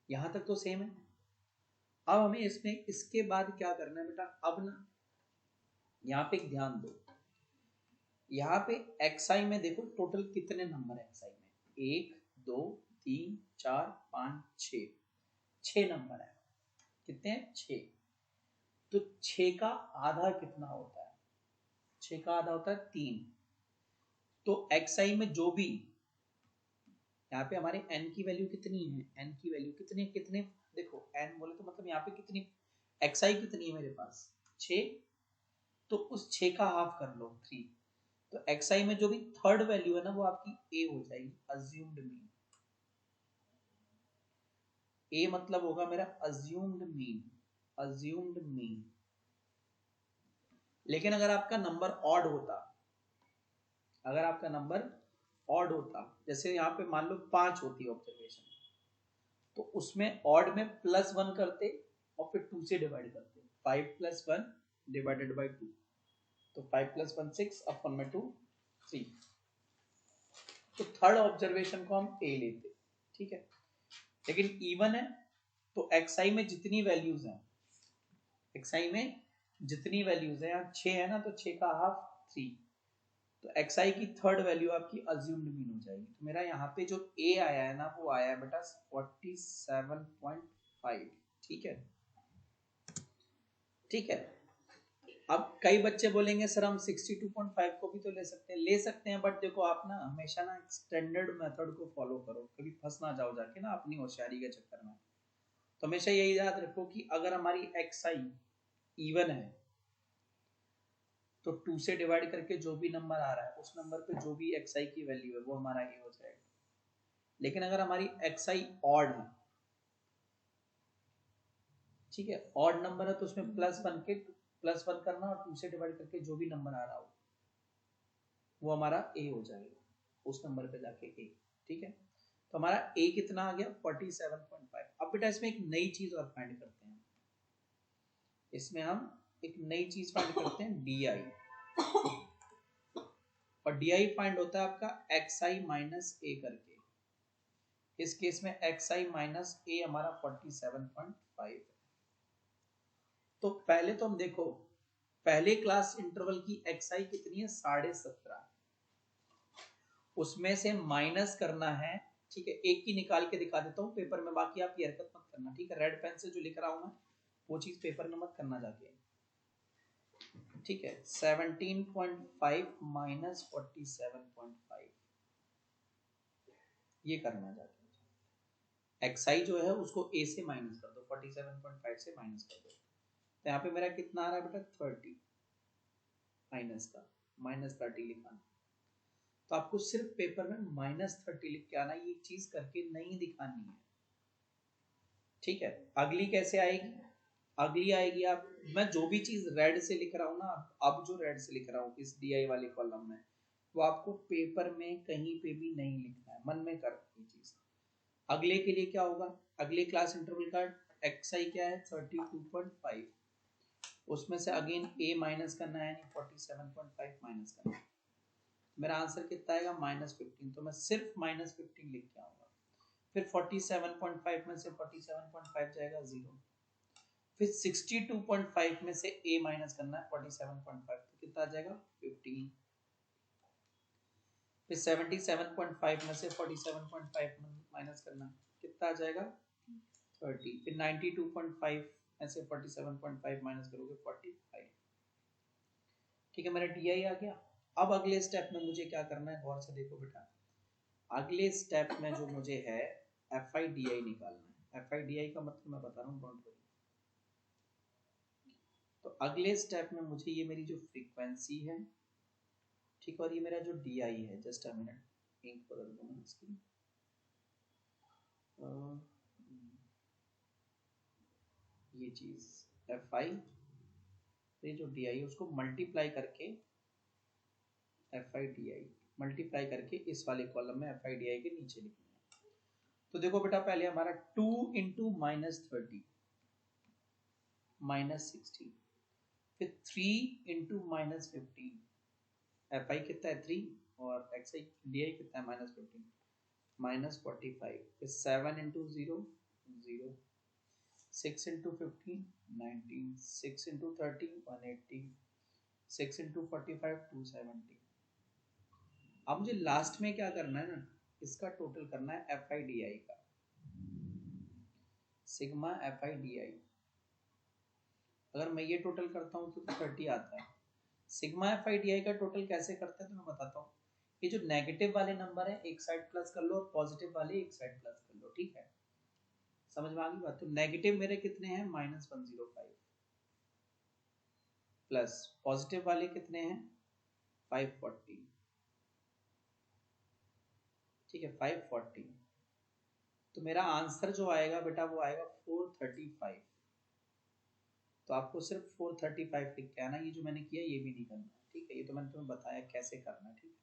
यहाँ तक तो सेम है। अब हमें इसमें इसके बाद क्या करना है बेटा, अब ना यहाँ पे ध्यान दो, यहाँ पे XI में देखो टोटल कितने नंबर है XI में, 1 2 3 4 5 6, 6 नंबर है। कितने हैं, 6। तो 6 का आधा कितना होता है, 6 का आधा होता है 3। तो XI में जो भी, यहाँ पे हमारे n की वैल्यू कितनी है, n की वैल्यू कितने कितने, देखो n बोले तो मतलब यहाँ पे कितनी, XI कितनी है मेरे पास 6, तो उस 6 का हाफ कर लो 3। तो XI में जो भी थर्ड वैल्यू है ना वो आपकी A हो जाएगी, अज्यूम्ड मीन। A मतलब होगा मेरा अज्यूम्ड मीन, अज्यूम्ड मीन। लेकिन अगर आपका नंबर ऑड होता, अगर आपका नंबर ऑड होता, जैसे यहाँ पे मान लो 5 होती है ऑब्जर्वेशन, तो उसमें ऑड में +1 करते और फिर 2 से डिवाइड करते, 5 + 1 डिवाइडेड बाई 2, तो 5 + 1 6 अपन में 2 3, तो थर्ड ऑब्जर्वेशन को हम A लेते। ठीक है, लेकिन इवन है तो XI में जितनी वैल्यूज हैं, XI में जितनी वैल्यूज है, यहाँ 6 है ना, तो 6 का हाफ 3, तो XI की थर्ड वैल्यू आपकी अज्यूम्ड मीन हो जाएगी। तो मेरा यहाँ पे जो A आया है ना वो आया है बेटा 47.5। ठीक है, ठीक है। अब कई बच्चे बोलेंगे सर हम 62.5 को भी तो ले सकते हैं, बट देखो आप ना हमेशा ना स्टैंडर्ड मेथड को फॉलो करो, कभी फंस ना जाओ जाके ना अपनी होशियारी के चक्कर में। तो हमेशा यही याद रखो कि अगर हमारी xi इवन है तो 2 से डिवाइड करके जो भी नंबर आ रहा है उस नंबर पे जो भी xi की वैल्यू है वो हमारा a हो जाएगा। लेकिन अगर हमारी xi ऑड है, ठीक है, ऑड नंबर है तो उसमें +1 करना और 2 से डिवाइड करके जो भी नंबर आ रहा हो वो हमारा a हो जाएगा, उस नंबर पे जाके a। ठीक है, तो हमारा a कितना आ गया 47.5। अब बेटा इसमें एक नई चीज और फाइंड करते हैं, इसमें हम एक नई चीज फाइंड करते हैं di, और di फाइंड होता है आपका xi माइनस a करके। इस केस में xi माइनस a हमारा 47.5 है। तो पहले तो हम देखो पहले क्लास इंटरवल की xi कितनी है 17.5, उसमें से माइनस करना है। ठीक है, एक की निकाल के दिखा देता हूँ पेपर में, बाकी आप ये हरकत मत करना। ठीक है, रेड पेन से जो लिख रहा हूं मैं वो चीज पेपर में मत करना जाके। ठीक है, 17.5 माइनस 47.5 ये करना जाके। xi जो है उसको a से माइनस कर दो, 47.5 से माइनस कर दो। तो यहाँ पे मेरा कितना आ रहा है बेटा 30 माइनस का -30 लिखा। तो आपको सिर्फ पेपर में -30 लिख के आना, ये चीज करके नहीं दिखानी है। ठीक है, अगली कैसे आएगी? अगली आएगी आप, मैं जो भी चीज रेड से लिख रहा हूँ ना, अब जो रेड से लिख रहा हूँ इस डी वाले कॉलम में, वो आपको पेपर में कहीं पे भी नहीं लिखना है, मन में कर ये चीज। अगले के लिए क्या होगा? अगले क्लास इंटरवल का xi क्या है 32.5, उसमें से अगेन a माइनस करना है, यानी 47.5 माइनस करना है। मेरा आंसर कितना आएगा -15, तो मैं सिर्फ -15 लिख के आऊंगा। फिर 47.5 में से 47.5 जाएगा 0, फिर 62.5 में से a माइनस करना है 47.5, तो कितना आ जाएगा 15। फिर 77.5 में से 47.5 माइनस करना है, कितना आ जाएगा 30। फिर 92.5 में से 47.5 माइनस करोगे 45। ठीक है, मेरा डी आ गया। अब अगले स्टेप में मुझे क्या करना है, गौर से देखो बेटा। अगले स्टेप में जो मुझे है FIDI निकालना है। FIDI का मतलब मैं बता रहा हूँ, डोंट वरी। तो अगले स्टेप में मुझे ये मेरी जो फ्रीक्वेंसी है, ठीक, और ये मेरा जो DI है, जस्ट अ मिनट, इंक बदल दूंगा इसकी। ये चीज FI, ये जो DI है उसको मल्टीप्लाई करके FIDI मल्टीप्लाई करके इस वाले कॉलम में FIDI के नीचे लिखना है। तो देखो बेटा, पहले हमारा 2 इंटू -30 -60, फिर 3 इंटू -15, FI कितना है 3 और DI कितना है -15 -45, फिर 7 इंटू 0 0, 6 इंटू 15 19, 6 इंटू 30 180, 6 इंटू 45 270। अब मुझे लास्ट में क्या करना है ना, इसका टोटल करना है FIDI का, सिग्मा FIDI। अगर मैं ये टोटल करता हूँ तो 30 आता है। सिग्मा FIDI का टोटल कैसे करते हैं तो मैं बताता हूँ। ये जो नेगेटिव वाले नंबर है एक साइड प्लस कर लो और पॉजिटिव वाले एक साइड प्लस कर लो। ठीक है, समझ में आ गई बात? तो नेगेटिव मेरे कितने हैं -105, प्लस पॉजिटिव वाले कितने हैं 540। ठीक है, 540। तो मेरा आंसर जो आएगा बेटा वो आएगा 435। तो आपको सिर्फ 435 लिख के आना, ये जो मैंने किया ये भी नहीं करना। ठीक है, ये तो मैंने तुम्हें बताया कैसे करना है। ठीक है,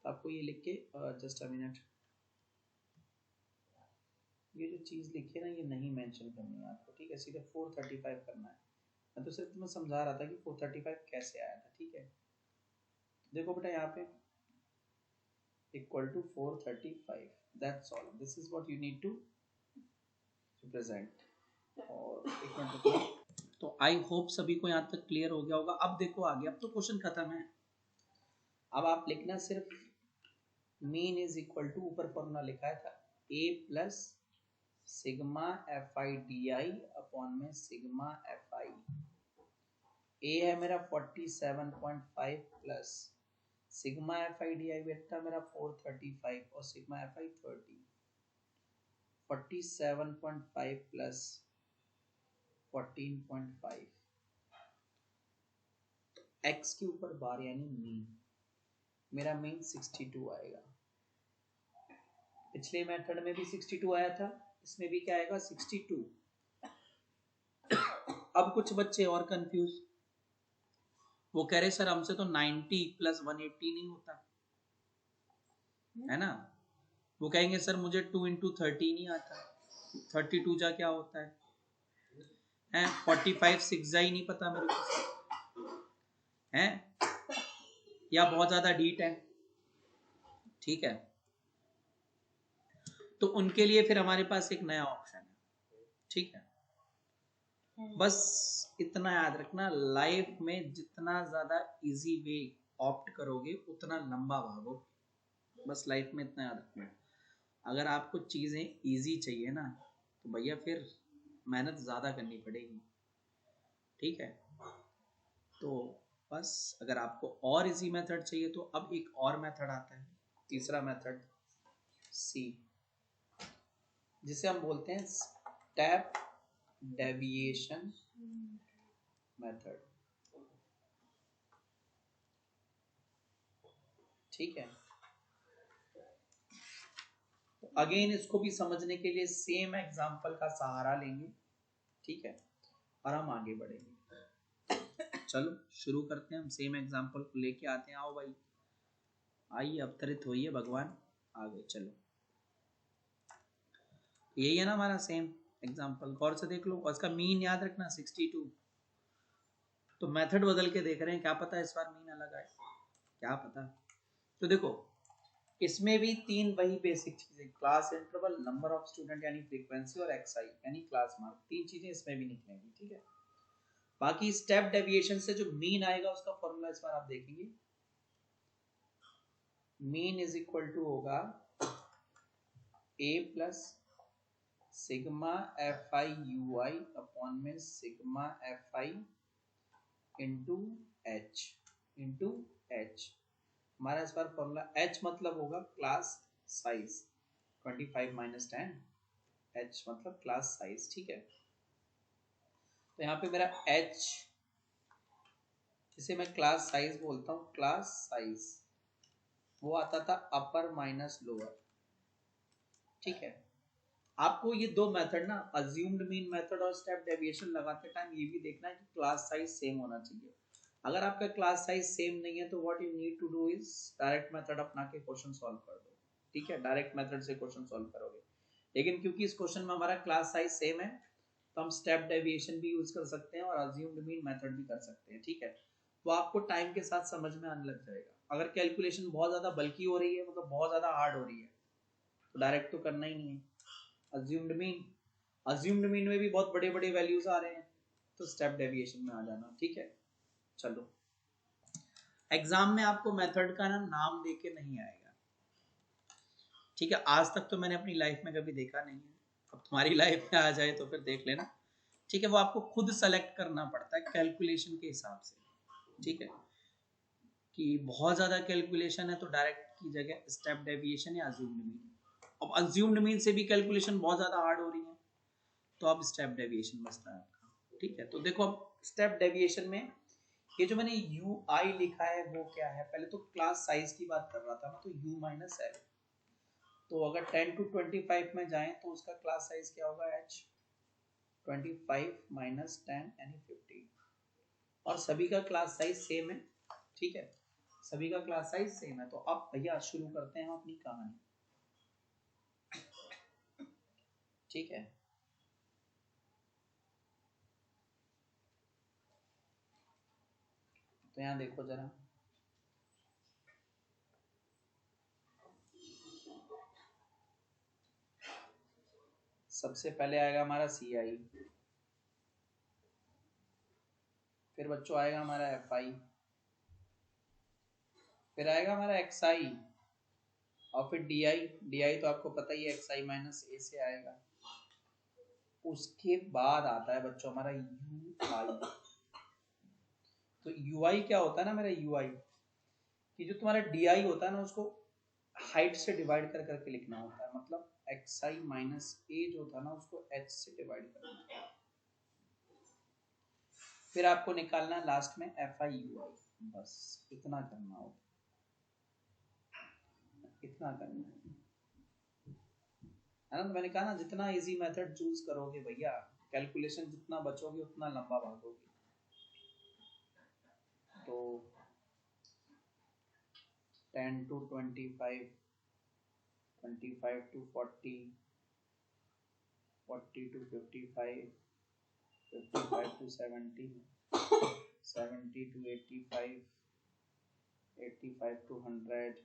तो आपको ये लिख के जस्ट अ मिनट, ये जो चीज़ लिखी है ना ये नहीं मेंशन करनी है आपको। ठीक है, सीधे 435 करना है। मैं तो सिर्फ तुम्हें समझा रहा था कि 435 कैसे आया था। ठीक है, देखो बेटा यहाँ पे equal to 435, that's all, this is what you need to represent. और एक मिनट रुको। तो आई होप सभी को यहाँ तक क्लियर हो गया होगा। अब देखो आगे, अब तो क्वेश्चन खत्म है। अब आप लिखना सिर्फ मीन इज इक्वल टू, ऊपर फॉर्मूला लिखा था a plus sigma F I D I upon में सिग्मा एफ आई। ए है मेरा 47.5 plus sigma F I D आई बेटा मेरा 435 और सिग्मा एफ आई 30। 47.5 प्लस 14.5 एक्स के ऊपर बार यानी मीन, मेरा मीन 62 आएगा। पिछले मेथड में भी 62 आया था, इसमें भी क्या आएगा 62। अब कुछ बच्चे और कंफ्यूज, वो कह रहे सर हमसे तो 90 प्लस 180 नहीं होता है ना। वो कहेंगे सर मुझे 2 into 30 नहीं आता, 32 जा क्या होता है 45 6 जा ही नहीं पता मेरे को है, या बहुत ज्यादा डीट है, ठीक है। तो उनके लिए फिर हमारे पास एक नया ऑप्शन है, ठीक है। बस इतना याद रखना, लाइफ में जितना ज्यादा इजी वे ऑप्ट करोगे उतना लंबा भागोगे, बस लाइफ में इतना याद रखना। अगर आपको चीजें इजी चाहिए ना तो भैया फिर मेहनत ज्यादा करनी पड़ेगी, ठीक है। तो बस अगर आपको और इजी मेथड चाहिए तो अब एक और मेथड आता है, तीसरा मेथड सी, जिसे हम बोलते हैं स्टेप डेविएशन मेथड, ठीक है। तो अगेन इसको भी समझने के लिए सेम एग्जांपल का सहारा लेंगे, ठीक है, और हम आगे बढ़ेंगे। चलो शुरू करते हैं, हम सेम एग्जांपल को लेके आते हैं। आओ भाई, आइए अवतरित होइए भगवान, आगे चलो। यही है ना हमारा सेम एग्जांपल, गौर से देख लो, और इसका मीन याद रखना 62। तो मेथड बदल के देख रहे हैं, क्या पता इस बार मीन अलग आए, क्या पता। तो देखो इसमें भी तीन वही बेसिक चीजें, class interval, number of student यानी फ्रीक्वेंसी, और एक्सआई यानी क्लास मार्क, तीन चीजें इसमें भी निकलेंगी, ठीक है। बाकी स्टेप डेविएशन से जो मीन आएगा उसका फॉर्मूला इस बार आप देखेंगे, मीन इज इक्वल टू होगा A plus sigma F I U I upon में sigma F I into H हमारा इस बार फॉर्मूला एच मतलब होगा क्लास साइज 25 माइनस 10, एच मतलब क्लास साइज, ठीक है। तो यहाँ पे मेरा एच, जिसे मैं क्लास साइज बोलता हूँ, क्लास साइज वो आता था अपर माइनस लोअर, ठीक है। आपको ये दो मेथड ना, अज्यूम्ड मीन मेथड और स्टेप डेविएशन लगाते टाइम ये भी देखना है कि क्लास साइज सेम होना चाहिए। अगर आपका क्लास साइज सेम नहीं है तो what you need to do is direct method अपना के क्वेश्चन सॉल्व कर दो, ठीक है, डायरेक्ट मेथड से क्वेश्चन सॉल्व करोगे। लेकिन क्योंकि इस क्वेश्चन में हमारा क्लास साइज सेम है तो हम स्टेप डेविएशन भी यूज कर सकते हैं और अज्यूम्ड मीन मेथड भी कर सकते हैं, ठीक है। वो आपको टाइम के साथ समझ में आने लग जाएगा। अगर कैलकुलेशन बहुत ज्यादा बल्कि हो रही है, मतलब बहुत ज्यादा हार्ड हो रही है, तो डायरेक्ट तो करना ही नहीं है, अज्यूम्ड मीन में भी बहुत बड़े बड़े वैल्यूज आ रहे हैं तो स्टेप डेविएशन में आ जाना, ठीक है। चलो एग्जाम में आपको मेथड का ना नाम देके नहीं आएगा, ठीक है। आज तक तो मैंने अपनी लाइफ में कभी देखा नहीं है, अब तुम्हारी लाइफ में आ जाए तो फिर देख लेना, ठीक है। वो आपको खुद सेलेक्ट करना पड़ता है कैलकुलेशन के हिसाब से, ठीक है। कि बहुत ज्यादा कैलकुलेशन है तो डायरेक्ट की जगह स्टेप डेविएशन या अज्यूम्ड मीन। अब अज्यूम्ड मीन से भी कैलकुलेशन बहुत ज्यादा हार्ड हो रही है तो अब स्टेप डेविएशन बचता है आपका, ठीक है। तो देखो अब स्टेप डेविएशन में ये जो मैंने यू आई लिखा है वो क्या है, पहले तो क्लास साइज की बात कर रहा था ना, तो यू माइनस एल, तो अगर 10 to 25 में जाएं तो उसका क्लास साइज क्या होगा एच, 25 माइनस 10 यानी 15, और सभी का क्लास साइज सेम है, ठीक है, सभी का क्लास साइज सेम है। तो अब भैया शुरू करते हैं अपनी कहानी, ठीक है। तो यहाँ देखो जरा, सबसे पहले आएगा हमारा सी आई, फिर बच्चों आएगा हमारा एफ आई, फिर आएगा हमारा एक्स आई, और फिर डी आई। डी आई तो आपको पता ही है एक्स आई माइनस ए से आएगा, उसके बाद आता है बच्चों हमारा UI। तो UI क्या होता है ना मेरा UI, कि जो तुम्हारा DI होता है ना उसको हाइट से डिवाइड कर करके लिखना होता है, मतलब xi माइनस a जो था ना उसको h से डिवाइड करना है। फिर आपको निकालना है लास्ट में FI/UI, बस इतना करना होगा, इतना करना है ना। तो मैंने कहा ना जितना इजी मेथड चूज करोगे भैया, कैलकुलेशन जितना बचोगे उतना लंबा भागोगे। तो 10 to 25, 25 to 40, 40 to 55, 55 to 70, 70 to 85, 85 to 100।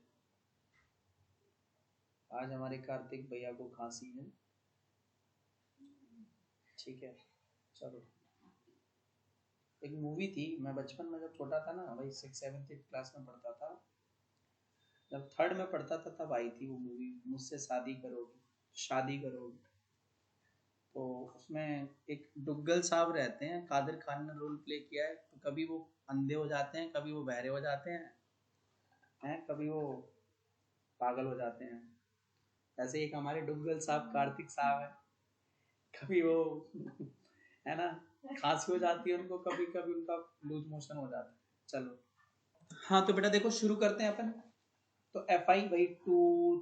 आज हमारे कार्तिक भैया को खांसी है, ठीक है। चलो, एक मूवी थी, मैं बचपन में जब छोटा था ना भाई, 6th-7th क्लास में पढ़ता था, जब 3rd में पढ़ता था तब आई थी वो मूवी, मुझसे शादी करोगी, शादी करोगी। तो उसमें एक डुग्गल साहब रहते हैं, कादिर खान ने रोल प्ले किया है। तो कभी वो अंधे हो जाते हैं, कभी वो बहरे हो जाते हैं, कभी वो पागल हो जाते हैं। ऐसे एक हमारे डुग्गल साहब कार्तिक साहब है, कभी वो है ना खांसी हो जाती है उनको, कभी कभी उनका लूज मोशन हो जाता है। चलो हाँ, तो बेटा देखो शुरू करते हैं अपन। तो FI भाई 2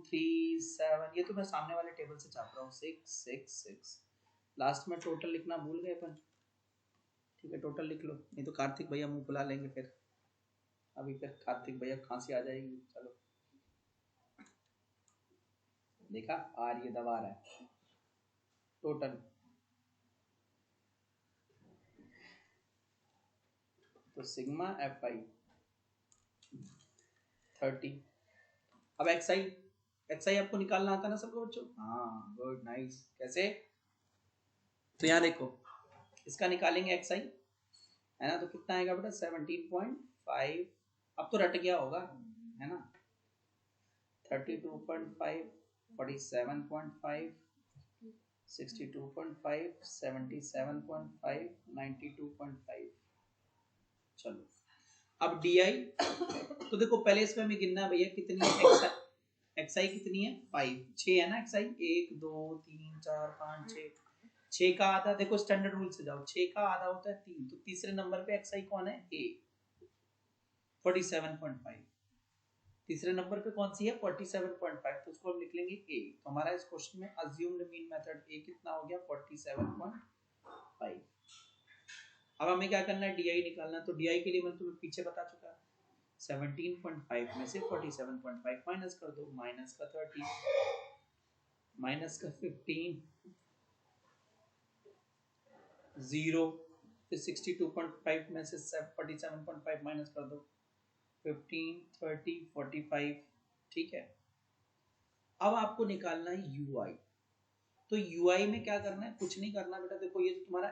3 7, ये तो मैं सामने वाले टेबल से छाप रहा हूँ, 6 6 6। लास्ट में टोटल लिखना भूल गए अपन, ठीक है टोटल लिख लो, नहीं तो कार्तिक भैया मुंह फुला लेंगे फिर, अभी फिर कार्तिक भैया खांसी आ जाएगी। चलो देखा, आर ये दबा रहा है टोटल। तो सिग्मा FI 30। अब XI आपको निकालना आता है ना सबको बच्चों? हाँ गुड नाइस। कैसे? तो यहाँ देखो, इसका निकालेंगे XI, है ना, तो कितना आएगा बेटा 17.5। अब तो रट गया होगा, है ना, 32.5, 47.5, 62.5, 77.5, 92.5। चलो अब DI। तो देखो पहले इसमें हमें गिनना भैया कितनी है XI कितनी है 5, 6 है ना XI, 1 2 3 4 5 6, 6 का आधा, देखो स्टैंडर्ड रूल से जाओ, 6 का आधा होता है 3, तो तीसरे नंबर पे XI कौन है? A 47.5। तीसरे नंबर पे कौन सी है? 47.5, तो उसको हम लिख लेंगे A। तो हमारा इस क्वेश्चन में अज्यूम्ड मीन मेथड A कितना हो गया? 47.5। अब हमें क्या करना है? DI निकालना। तो DI के लिए मैं तुम्हें पीछे बता चुका, 17.5 में से 47.5 माइनस कर दो, माइनस का 30, माइनस का 15, 0, फिर 62.5 में से 47.5 माइनस कर दो, 15, 30, 45, ठीक है। अब आपको निकालना है UI। तो UI में क्या करना है? कुछ नहीं करना बेटा, देखो ये जो तुम्हारा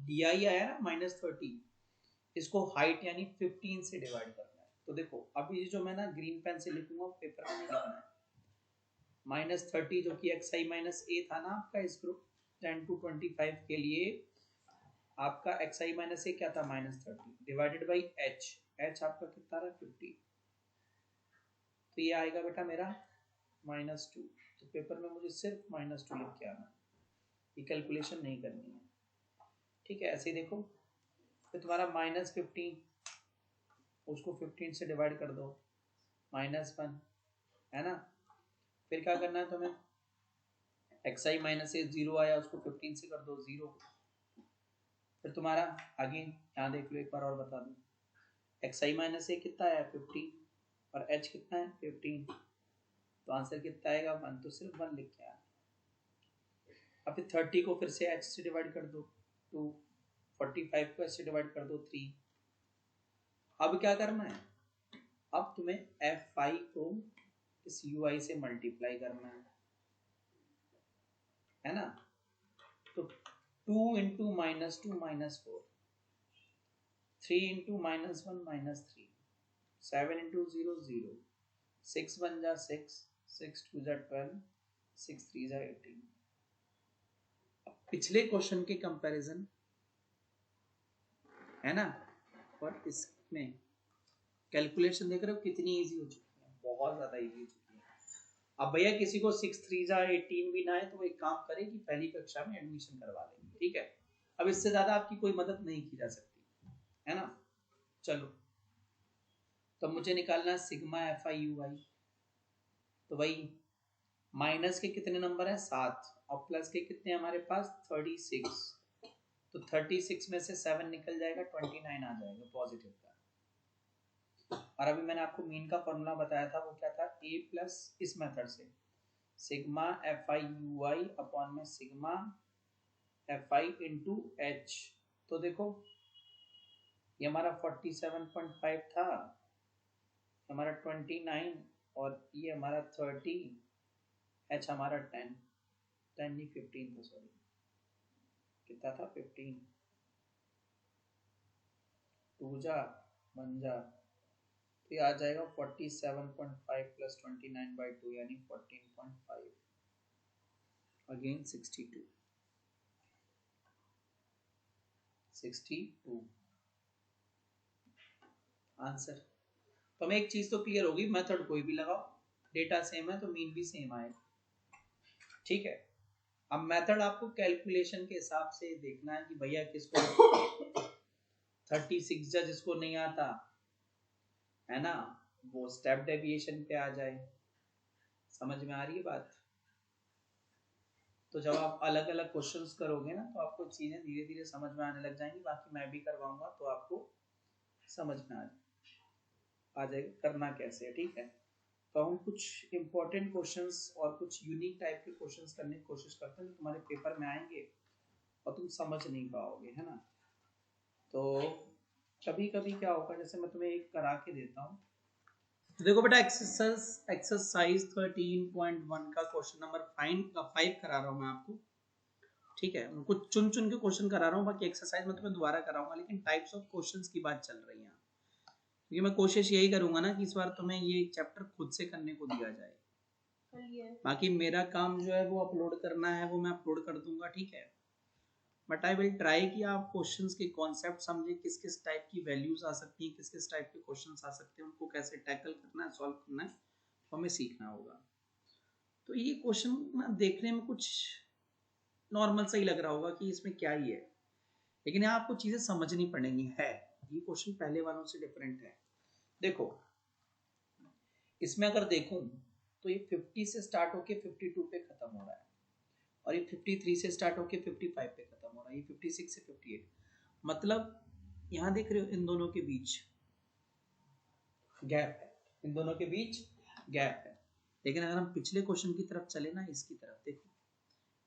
DI आया ना -30, इसको हाइट यानी 15 से डिवाइड करना है। तो देखो अब ये जो मैं ना ग्रीन पेन से लिखूंगा, पेपर में नहीं लिखना है। -30 जो कि XI माइनस A था ना आपका इस ग्रुप 10 to 25 के लिए, आपका XI माइनस A क्या था? -30 डिवाइडेड बाई H आपका कितना रहा? 50। तो ये आएगा बेटा मेरा -2। तो पेपर में मुझे सिर्फ -2 लिख के आना, ये कैलकुलेशन नहीं करनी है, ठीक है। ऐसे ही देखो, फिर तुम्हारा -15, उसको 15 से डिवाइड कर दो, -1, है ना। फिर क्या करना है तुम्हें? XI माइनस A 0 आया, उसको 15 से कर दो 0। फिर तुम्हारा आगे यहाँ देख लो एक बार और बता दूं, XI माइनस A कितना आया? 15, और H कितना है? 15। तो आंसर कितना आएगा? 1। तो सिर्फ 1 लिख के आना। अब फिर 30 को फिर से H से डिवाइड कर दो 2, 45 को H से डिवाइड कर दो 3। अब क्या करना है? अब तुम्हें FI को इस UI से मल्टीप्लाई करना है ना। तो 2 into -2 -4, 3 into -1 -3, 7 into 0 0, 6 1 जा 6, 6 2 जा 12, 6 3 जा 18। पिछले क्वेश्चन के कंपैरिजन है ना, और इसमें कैलकुलेशन देख रहे हो कितनी इजी हो चुकी है, बहुत ज्यादा इजी हो चुकी है। अब भैया किसी को 6 3 जा 18 भी ना है तो वो एक काम करे कि पहली कक्षा में एडमिशन करवा लेंगे, ठीक है। अब इससे ज्यादा आपकी कोई मदद नहीं की जा सकती है ना। चलो, तो मुझे निकालना है सिग्मा एफ आई यू आई, तो वही माइनस के कितने नंबर है 7 और प्लस के कितने हमारे पास 36, तो 36 में से 7 निकल जाएगा 29 आ जाएगा पॉजिटिव का। और अभी मैंने आपको मीन का फॉर्मूला बताया था, वो क्या था, ए प्लस इस मेथड से sigma F I U I upon में sigma F I into H. तो देखो ये हमारा 47.5 था, हमारा 29 और ये हमारा 30, एच हमारा 10 नहीं 15 था, सॉरी कितना था 15, 2 जा 1 जा, तो ये आ जाएगा 47.5 प्लस 29/2 यानी 14.5 अगेन 62 आंसर। तो हमें एक चीज तो क्लियर होगी, मेथड कोई भी लगाओ, डेटा सेम है तो मीन भी सेम आएगा, ठीक है। अब मेथड आपको कैलकुलेशन के हिसाब से देखना है कि भैया किसको 36 जा जिसको नहीं आता है ना, वो स्टेप डेविएशन पे आ जाए। समझ में आ रही है बात। तो जब आप अलग अलग क्वेश्चंस करोगे ना तो आपको चीजें धीरे धीरे समझ में आने लग जाएंगी, बाकी मैं भी करवाऊंगा तो आपको समझ में आ जाएगा करना कैसे है, ठीक है। तो हम कुछ इंपॉर्टेंट क्वेश्चंस और कुछ यूनिक टाइप के क्वेश्चंस करने की कोशिश करते हैं जो तुम्हारे पेपर में आएंगे और तुम समझ नहीं पाओगे, है ना। तो कभी कभी क्या होगा, जैसे मैं तुम्हें एक करा के देता हूँ, तो देखो बेटा एक्सरसाइज 13.1 का क्वेश्चन नंबर 5 करा रहा हूँ मैं आपको, ठीक है। कुछ चुन चुन के क्वेश्चन करा रहा हूँ, बाकी एक्सरसाइज में तुम्हें दोबारा कराऊंगा, लेकिन टाइप्स ऑफ क्वेश्चंस की बात चल रही है, क्योंकि मैं कोशिश यही करूंगा ना कि इस बार तुम्हें ये चैप्टर खुद से करने को दिया जाए। बाकी मेरा काम जो है वो अपलोड करना है, वो मैं अपलोड कर दूंगा, ठीक है। बट आई विल ट्राई कि आप क्वेश्चंस के कॉन्सेप्ट समझे, किस किस टाइप की वैल्यूज आ सकती हैं, किस किस टाइप के क्वेश्चंस आ सकते हैं, उनको कैसे टैकल करना है, सॉल्व करना है, तो हमें सीखना होगा। तो ये क्वेश्चन ना देखने में कुछ नॉर्मल सा ही लग रहा होगा कि इसमें क्या ही है, लेकिन यहाँ आपको चीजें समझनी पड़ेंगी। है ये क्वेश्चन पहले वालों से डिफरेंट है। देखो इसमें अगर देखूं तो ये 50 से स्टार्ट होके 52 पे खत्म हो रहा है, और ये 53 से स्टार्ट होके 55 पे खत्म हो रहा है, ये 56 से 58, मतलब यहाँ देख रहे हो इन दोनों के बीच गैप है, इन दोनों के बीच गैप है। लेकिन अगर हम पिछले क्वेश्चन की तरफ चले ना, इसकी तरफ देखो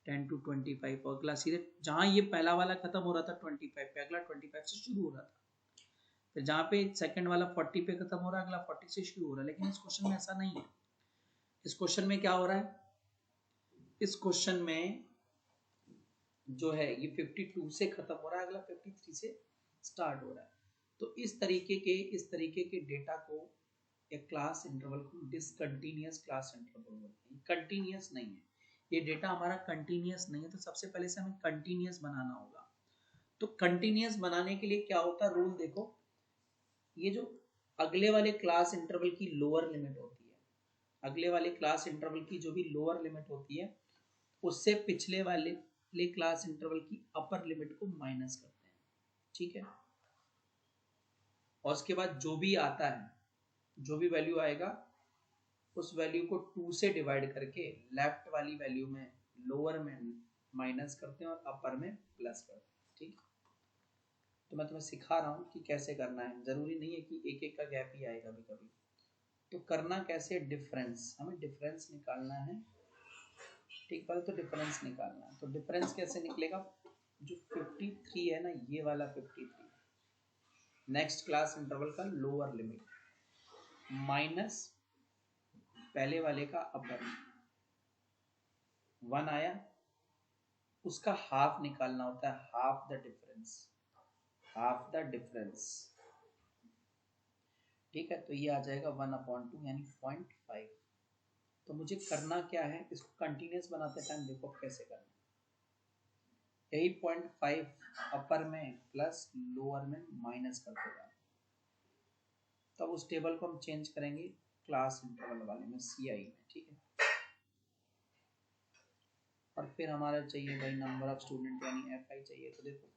10 to 25, और अगला सीधे जहां ये पहला वाला खत्म हो रहा था 25 पे, अगला 25 से शुरू हो रहा था, फिर जहाँ पे सेकंड वाला 40 पे खत्म हो रहा है, अगला 40 से शुरू हो रहा है। लेकिन इस क्वेश्चन में ऐसा नहीं है। इस क्वेश्चन में क्या हो रहा है, इस क्वेश्चन में जो है ये 52 से खत्म हो रहा है, अगला 53 से स्टार्ट हो रहा है। तो इस तरीके के डेटा को एक क्लास इंटरवल को डिसकंटिन्यूअस क्लास इंटरवल बोलते हैं। कंटिन्यूअस नहीं है ये डेटा, हमारा कंटिन्यूअस नहीं है, तो सबसे पहले से हमें कंटिन्यूअस बनाना होगा। तो कंटिन्यूअस बनाने के लिए क्या होता है रूल, देखो ये जो अगले वाले क्लास इंटरवल की लोअर लिमिट होती है, अगले वाले क्लास इंटरवल की जो भी लोअर लिमिट होती है, उससे पिछले वाले क्लास इंटरवल की अपर लिमिट को माइनस करते हैं, ठीक है। और उसके बाद जो भी आता है, जो भी वैल्यू आएगा, उस वैल्यू को 2 से डिवाइड करके लेफ्ट वाली वैल्यू में लोअर में माइनस करते हैं और अपर में प्लस करते हैं, ठीक। तो मैं तुम्हें सिखा रहा हूँ कि कैसे करना है, जरूरी नहीं है कि एक एक का गैप ही आएगा कभी कभी। तो करना कैसे, डिफरेंस, हमें डिफरेंस निकालना है, ठीक। पहले तो डिफरेंस निकालना है, तो डिफरेंस कैसे निकलेगा, जो 53 है ना, ये वाला 53 नेक्स्ट क्लास इंटरवल का लोअर लिमिट माइनस पहले वाले का अपर 1 आया, उसका हाफ निकालना होता है, half the difference, half the difference, ठीक है। तो ये आ जाएगा 1/2 यानी 0.5। तो मुझे करना क्या है, इसको कंटिन्यूअस बनाते टाइम देखो कैसे करना। यही 0.5 अपर में प्लस लोअर में माइनस कर देगा। तब उस टेबल को हम चेंज करेंगे क्लास इंटरवल वाले में, CI में, ठीक है। और फिर हमारा चाहिए भाई नंबर ऑफ स्टूडेंट यानी FI चाहिए। तो देखो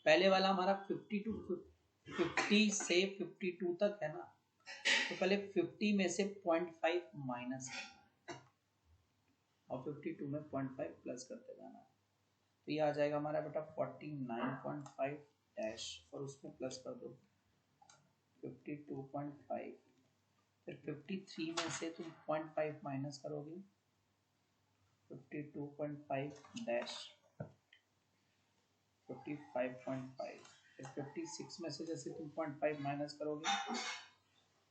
पहले वाला हमारा 50 से 52 तक है ना, तो पहले 50 में से 0.5 माइनस करना है और 52 में 0.5 प्लस करते जाना है। तो ये आ जाएगा हमारा बेटा 49.5 डैश और उसमें प्लस कर दो 52.5। फिर 53 में से तुम 0.5 माइनस करोगे 52.5 डैश 55.5। फिर 56 में से जैसे तुम 0.5 माइनस करोगे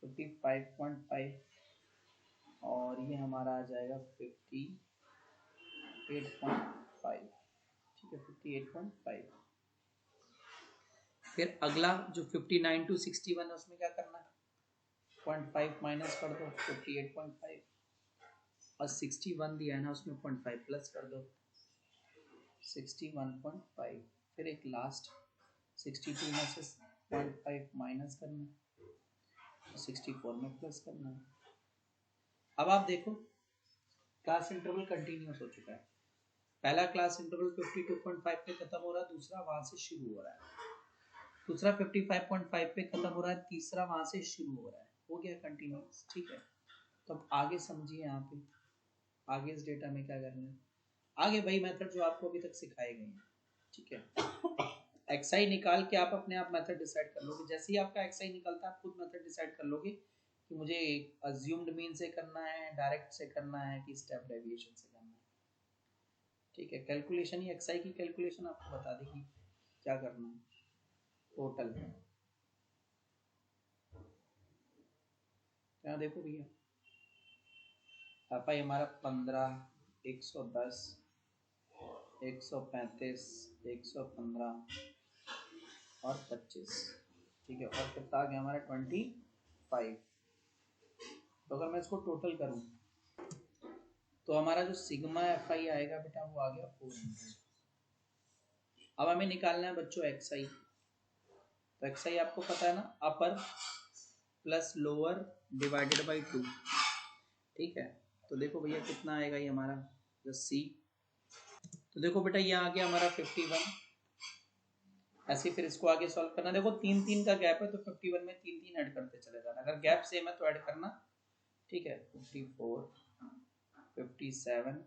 55.5 और ये हमारा आ जाएगा 58.5, ठीक है 58.5। फिर अगला जो 59 to 61 है उसमें क्या करना है 0.5 माइनस कर दो 58.5 और 61 दिया है ना उसमें 0.5 प्लस कर दो 61.5। फिर एक लास्ट 62 में से 0.5 माइनस करना है 64 में प्लस करना है। अब आप देखो क्लास इंटरवल कंटिन्यूअस हो चुका है। पहला क्लास इंटरवल 52.5 पे खत्म हो रहा है, दूसरा वहां से शुरू हो रहा है, दूसरा 55.5 पे खत्म हो रहा है, तीसरा वहां से शुरू हो रहा है, हो गया कंटिन्यूअस, ठीक है। तो अब आगे समझिए यहाँ पे आगे इस डेटा में क्या करना है। आगे वही मेथड जो आपको अभी तक सिखाए गए हैं, ठीक है। XI निकाल के आप अपने आप मेथड डिसाइड कर लोगे। जैसे ही आपका XI निकलता है आप खुद मेथड डिसाइड कर लोगे कि मुझे अज्यूम्ड मीन से करना है, डायरेक्ट से करना है कि स्टेप डेविएशन से करना है, ठीक है। कैलकुलेशन ही XI की कैलकुलेशन आपको बता देगी क्या करना है। टोटल यहाँ देखो भैया FI हमारा 15, 110, 135, 115 और 25, ठीक है। और कितना आ गया हमारा 25। तो अगर मैं इसको टोटल करूं तो हमारा जो सिग्मा FI आएगा बेटा वो आ गया 400। अब हमें निकालना है बच्चों XI। तो XI आपको पता है ना अपर प्लस लोअर डिवाइडेड बाई 2, ठीक है। तो देखो भैया कितना आएगा ये हमारा जो C। तो देखो बेटा ये आ गया हमारा 51। ऐसे फिर इसको आगे सॉल्व करना। देखो 3 का गैप है तो 51 में 3 ऐड करते चले जाना। अगर गैप सेम है तो ऐड करना, ठीक है। 54, 57,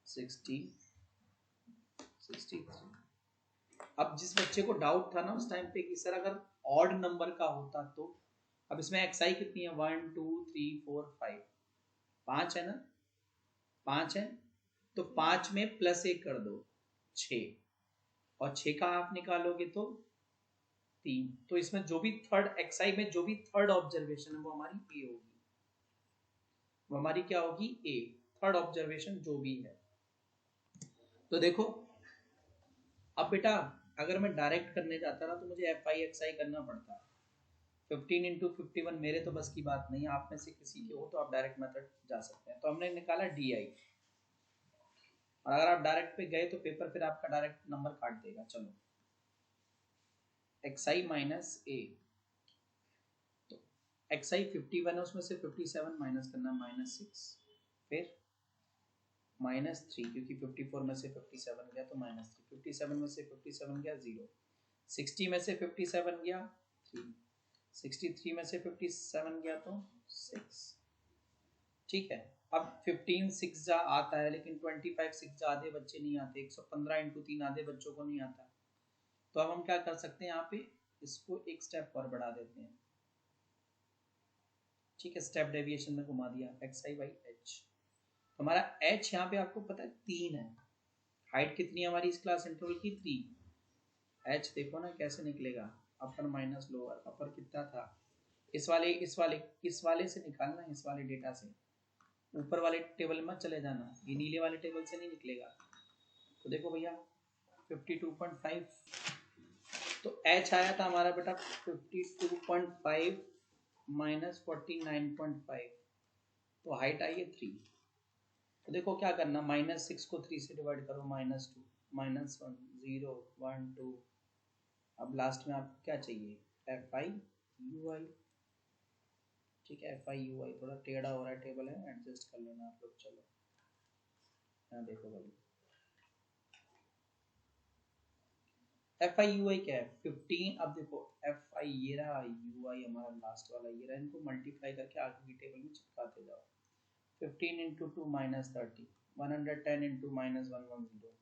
60, 63। अब जिस बच्चे को डाउट था ना उस टाइम पे कि सर अगर ऑड नंबर का होता तो, अब इसमें XI कितनी है 1 2 3 4 5, 5 है ना, 5 है तो 5 में प्लस 1 कर दो 6 और 6 का आप निकालोगे तो 3। तो इसमें जो भी थर्ड XI में जो भी थर्ड ऑब्जर्वेशन है वो हमारी A होगी, वो हमारी क्या होगी A, थर्ड ऑब्जर्वेशन जो भी है। तो देखो अब बेटा अगर मैं डायरेक्ट करने जाता ना तो मुझे FI XI करना पड़ता। 15 into 51 मेरे तो बस की बात नहीं है, आप में से किसी के हो तो आप डायरेक्ट मेथड जा सकते हैं। तो हमने निकाला DI और अगर आप डायरेक्ट पे गए तो पेपर फिर आपका डायरेक्ट नंबर काट देगा। चलो XI माइनस A, तो XI 51 है उसमें से 57 माइनस करना -6, फिर -3 क्योंकि 54 में से 57 गया तो -3, 57 में से 57 गया 0, 60 में से 57 गया 3, 63 में से 57 गया तो 6, ठीक है। अब 15 6 जा आता है लेकिन 25 6 जा आधे बच्चे नहीं आते, 115 इंटू 3 आधे बच्चों को नहीं आता। तो अब हम क्या कर सकते हैं यहाँ पे इसको एक स्टेप और बढ़ा देते हैं, ठीक है। स्टेप डेविएशन में घुमा दिया XI बाई H। हमारा H यहाँ पे आपको पता है 3 है, हाइट कितनी है हमारी इस क्लास इंटरवल की 3। H देखो ना कैसे निकलेगा, अपर माइनस लोअर, अपर कितना था इस वाले से निकालना, इस वाले डेटा से, ऊपर वाले टेबल में चले जाना, ये नीले वाले टेबल से नहीं निकलेगा। तो देखो भैया 52.5 तो H आया था हमारा बेटा 52.5 माइनस 49.5, तो हाइट आई है 3। तो देखो क्या करना, -6 को 3 से डिवाइड करो, -2 -1 0 1 2, अब लास्ट में आपको क्या चाहिए, एफ आई यू आई। ठीक है, एफ आई यू आई थोड़ा टेढ़ा हो रहा है टेबल है, एडजस्ट कर लेना आप लोग। चलो यहाँ देखो भाई, एफ आई यू आई क्या है 15। अब देखो एफ आई ये रहा, यू आई हमारा लास्ट वाला ये रहा, इनको मल्टीप्लाई करके आगे की टेबल में चिपकाते जाओ। 15 इंटू 2 -30, 110 इंटू -110,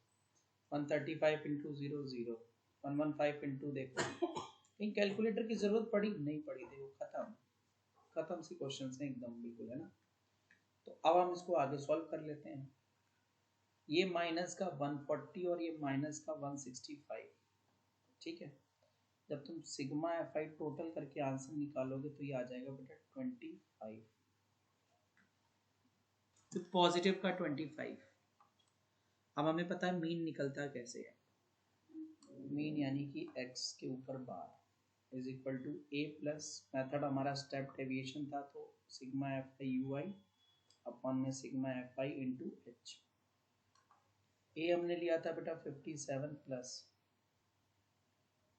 135 इंटू 0 0, 115 इंटू, देखो इन कैलकुलेटर की जरूरत पड़ी नहीं पड़ी, देखो खत्म खत्म सी क्वेश्चन है एकदम, बिल्कुल है ना। तो अब हम इसको आगे सॉल्व कर लेते हैं। ये माइनस का 140 और ये माइनस का 165, ठीक है। जब तुम सिग्मा एफ आई टोटल करके आंसर निकालोगे तो ये आ जाएगा बेटा 25, तो पॉजिटिव का 25। अब हमें पता है मीन निकलता कैसे है, मीन यानी कि x के ऊपर bar is equal to a plus, method हमारा स्टेप डेविएशन था, तो sigma F I U I upon में sigma F I into H. A हमने लिया था बेटा 57 प्लस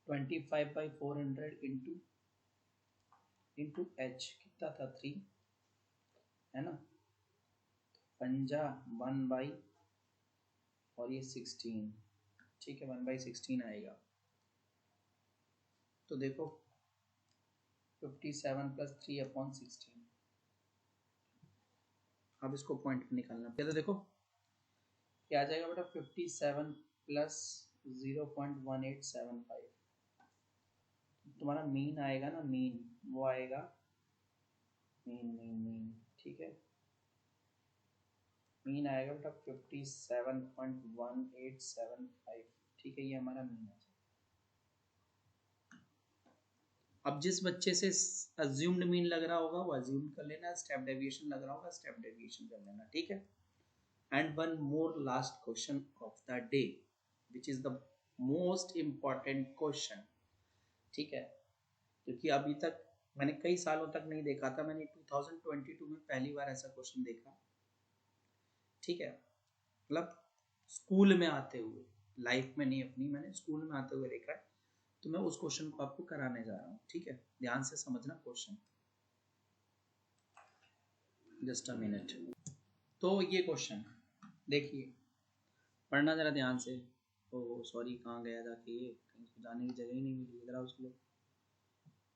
25/400 इंटू एच कितना था 3, है ना, पंजा 1 बाई और ये 16, ठीक है 1/16 आएगा। तो देखो 57 प्लस 3 अपॉन 16, अब इसको पॉइंट में निकालना पहले। तो देखो क्या आ जाएगा बेटा 57 प्लस 0.1875, तुम्हारा मीन आएगा ना, मीन वो आएगा, मीन मीन मीन, ठीक है, मीन आएगा बेटा 57.1875, ठीक है, ये हमारा मीन है। अब जिस बच्चे से अज्यूम्ड मीन लग रहा होगा वो अज्यूम कर लेना, स्टेप डेविएशन लग रहा होगा स्टेप डेविएशन कर लेना, ठीक है। And one more last question of the day which is the most important question, ठीक है, क्योंकि अभी तक मैंने कई सालों तक नहीं देखा था, मैंने 2022 में पहली बार ऐसा क्वेश्चन देखा, ठीक है, मतलब स्कूल में आते हुए, लाइफ में नहीं अपनी, मैंने स्कूल में आते हुए देखा है, तो मैं उस क्वेश्चन को आपको कराने जा रहा हूँ, ठीक है, ध्यान से समझना क्वेश्चन, जस्ट अ मिनट। तो ये क्वेश्चन देखिए, पढ़ना जरा ध्यान से। ओ सॉरी, कहाँ गया था कि ये, कहीं जाने की जगह ही नहीं मिली इधर उसको।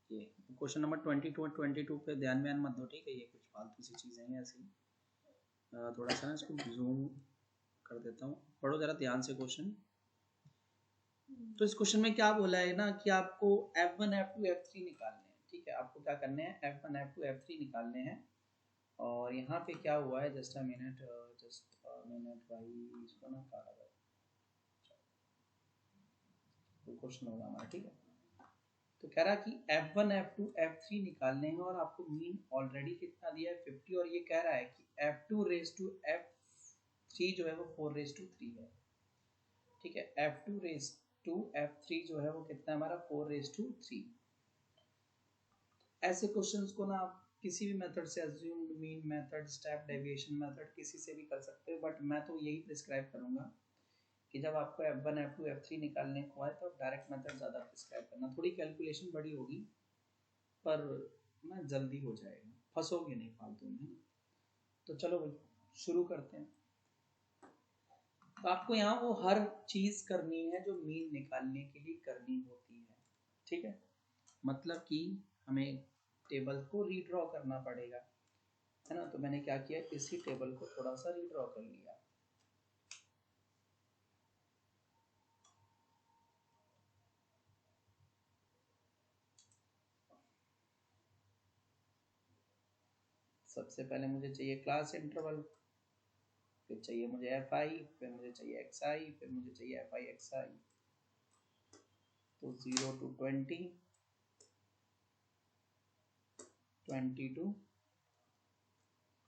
ये क्वेश्चन नंबर 22 पे ध्यान मत दो, ठीक है, ये कुछ फालतू सी चीज़ें हैं ऐसी। थोड़ा सा ना इसको जूम कर देता हूँ, पढ़ो जरा ध्यान से क्वेश्चन। तो इस क्वेश्चन में क्या बोला है ना कि आपको F1 F2 F3 निकालने हैं, ठीक है, आपको क्या करने हैं F1 F2 F3 निकालने हैं। और यहाँ पे क्या हुआ है, जस्ट अ मिनट भाई, इसको ना काटा जाए, तो क्वेश्चन होगा हमारा, ठीक है। तो कह रहा कि F1 F2 F3 निकालने हैं और आपको मीन ऑलरेडी कितना दिया है 50, और ये कह रहा है कि F2 रेज टू F3 जो है वो 4/3 है, ठीक है, F2 रेज टू F3 जो है वो कितना है हमारा 4/3। ऐसे क्वेश्चंस को ना आप किसी भी मेथड से, assumed mean method, step deviation method, किसी से भी कर सकते हो, बट मैं तो यही प्रिस्क्राइब करूंगा कि जब आपको F1 F2 F3 निकालने को आए तो डायरेक्ट मेथड ज़्यादा प्रिस्क्राइब करना, थोड़ी कैलकुलेशन बड़ी होगी पर ना जल्दी हो जाएगा, फंसोगे नहीं फालतू में। तो चलो भाई शुरू करते हैं। तो आपको यहाँ वो हर चीज़ करनी है जो मीन निकालने के लिए करनी होती है, ठीक है, मतलब कि हमें टेबल को रीड्रॉ करना पड़ेगा, है ना। तो मैंने क्या किया, इसी टेबल को थोड़ा सा रीड्रॉ कर लिया। सबसे पहले मुझे चाहिए क्लास इंटरवल, फिर चाहिए मुझे एफ आई, फिर मुझे चाहिए एक्स आई, फिर मुझे चाहिए एफ आई एक्स आई। तो 0 to 20, 20 to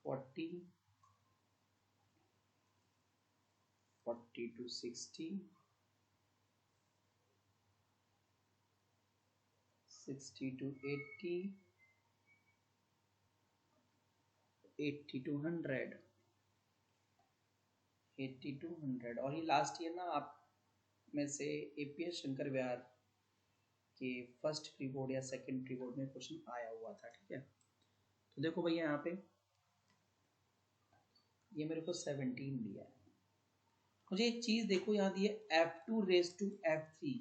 40, 40 to 60, 60 to 80, 80 to 100, 80 to 100। और ये लास्ट ईयर ना आप में से एपीएस शंकर विहार के फर्स्ट प्री बोर्ड या सेकंड प्री बोर्ड में क्वेश्चन आया हुआ था, ठीक है। तो देखो भैया यहाँ पे ये मेरे को 17 दिया है। मुझे एक चीज देखो यहाँ दी है f2 raise to f3,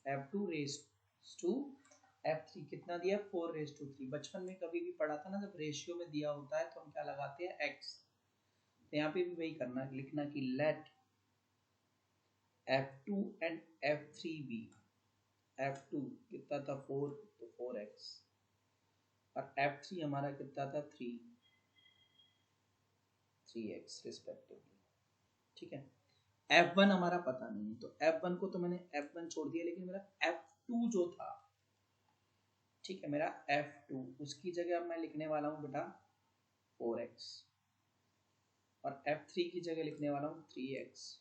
f2 raise to f3 कितना दिया, 4 रेस टू 3। बचपन में कभी भी पढ़ा था ना, जब रेशियो में दिया होता है तो हम क्या लगाते हैं, x। तो यहाँ पे भी वही करना है, लिखना कि लेट f2 एंड f3 भी, f2 कितना था 4 तो 4x, और f3 हमारा कितना था 3x रिस्पेक्टिवली, ठीक है। f1 हमारा पता नहीं, तो f1 को तो मैंने f1 छोड़ दिया, लेकिन मेरा f2 जो था, ठीक है, मेरा f2 उसकी जगह मैं लिखने वाला हूँ बेटा 4x, और f3 की जगह लिखने वाला हूँ 3x,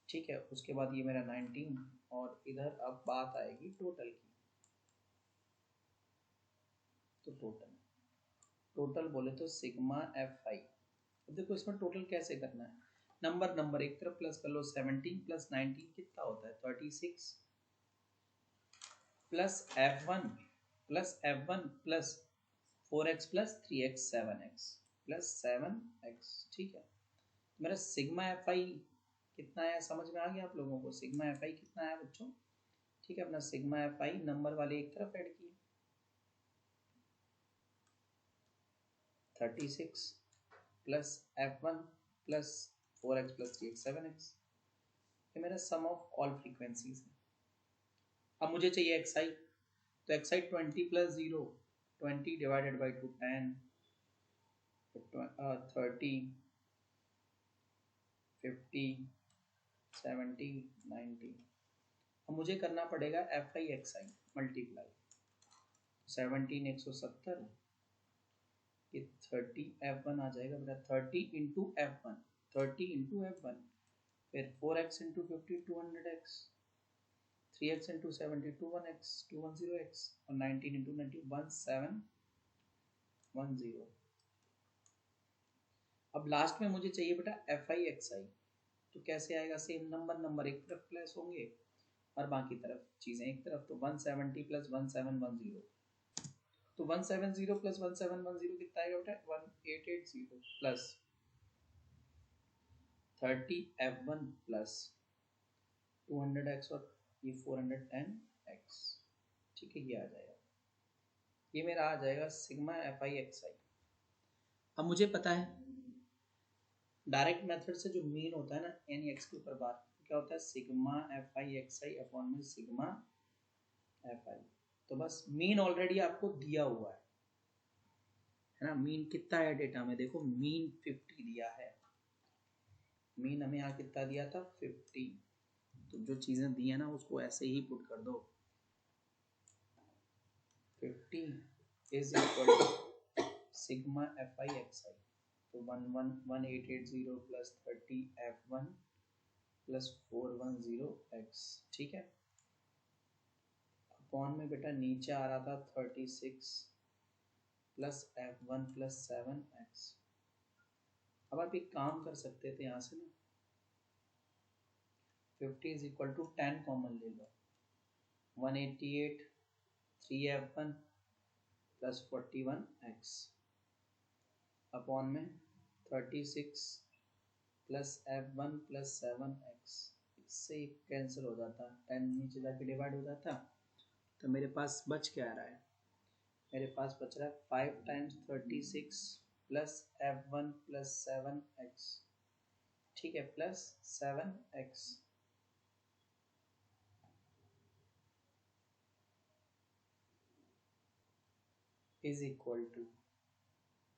ठीक है। उसके बाद ये मेरा 19, और इधर अब बात आएगी टोटल की। तो टोटल बोले तो सिग्मा fi। अब देखो इसमें टोटल कैसे करना है, नंबर एक तरफ प्लस कर लो, 17 प्लस 19 कितना होता है 36, plus f1 plus 4x plus 3x 7x plus 7x, ठीक है। मेरा सिग्मा fi कितना है, समझ में आ गया आप लोगों को, सिग्मा fi कितना है बच्चों, ठीक है। अपना सिग्मा fi नंबर वाले एक तरफ ऐड किए, 36 plus f1 plus 4x plus 3x 7x, ये मेरा सम ऑफ ऑल फ्रीक्वेंसीज है। अब मुझे चाहिए xi, तो xi 20 प्लस 0, 20 डिवाइडेड बाई 2 10, 30 50 70 90। अब मुझे करना पड़ेगा fi xi मल्टीप्लाई, 17 170, ये 30 f1 आ जाएगा मेरा, 30 इंटू f1, 30 इंटू f1, फिर 4x into 50 200x, 3x into 70 21x 210x, और 19 इंटू 90 1710। अब लास्ट में मुझे चाहिए बेटा fi xi, तो कैसे आएगा, सेम नंबर एक तरफ प्लस होंगे और बाकी तरफ चीजें एक तरफ, तो 170 प्लस 1710, तो 170 प्लस 1710 कितना आएगा बेटा 1880 प्लस 30 f1 प्लस 200x और ये 410x, ठीक है। ये आ जाएगा, ये मेरा आ जाएगा सिग्मा fi xi। अब मुझे पता है डायरेक्ट मेथड से जो मीन होता है ना एन एक्स के ऊपर बार, क्या होता है सिग्मा fi xi अपॉन में सिग्मा fi। तो बस मीन ऑलरेडी आपको दिया हुआ है ना, मीन कितना है डेटा में, देखो मीन 50 दिया है, मीन हमें यहाँ कितना दिया था 50। तो जो चीजें दी है ना उसको ऐसे ही पुट कर दो, 50 is equal to sigma fi xi, तो 1880 प्लस 30 f1 प्लस 410x, ठीक है। अपॉन में बेटा नीचे आ रहा था 36 प्लस f1 प्लस 7x। अब आप एक काम कर सकते थे यहाँ से ना, 50 इज इक्वल टू 10 कॉमन ले लो, 188 3f1 प्लस 41x अपॉन में 36 प्लस f1 प्लस 7x, इससे कैंसिल हो जाता, 10 नीचे जाके डिवाइड हो जाता, तो मेरे पास बच क्या आ रहा है, मेरे पास बच रहा है 5 times 36 plus f1 plus 7x, ठीक है, plus 7x is equal to,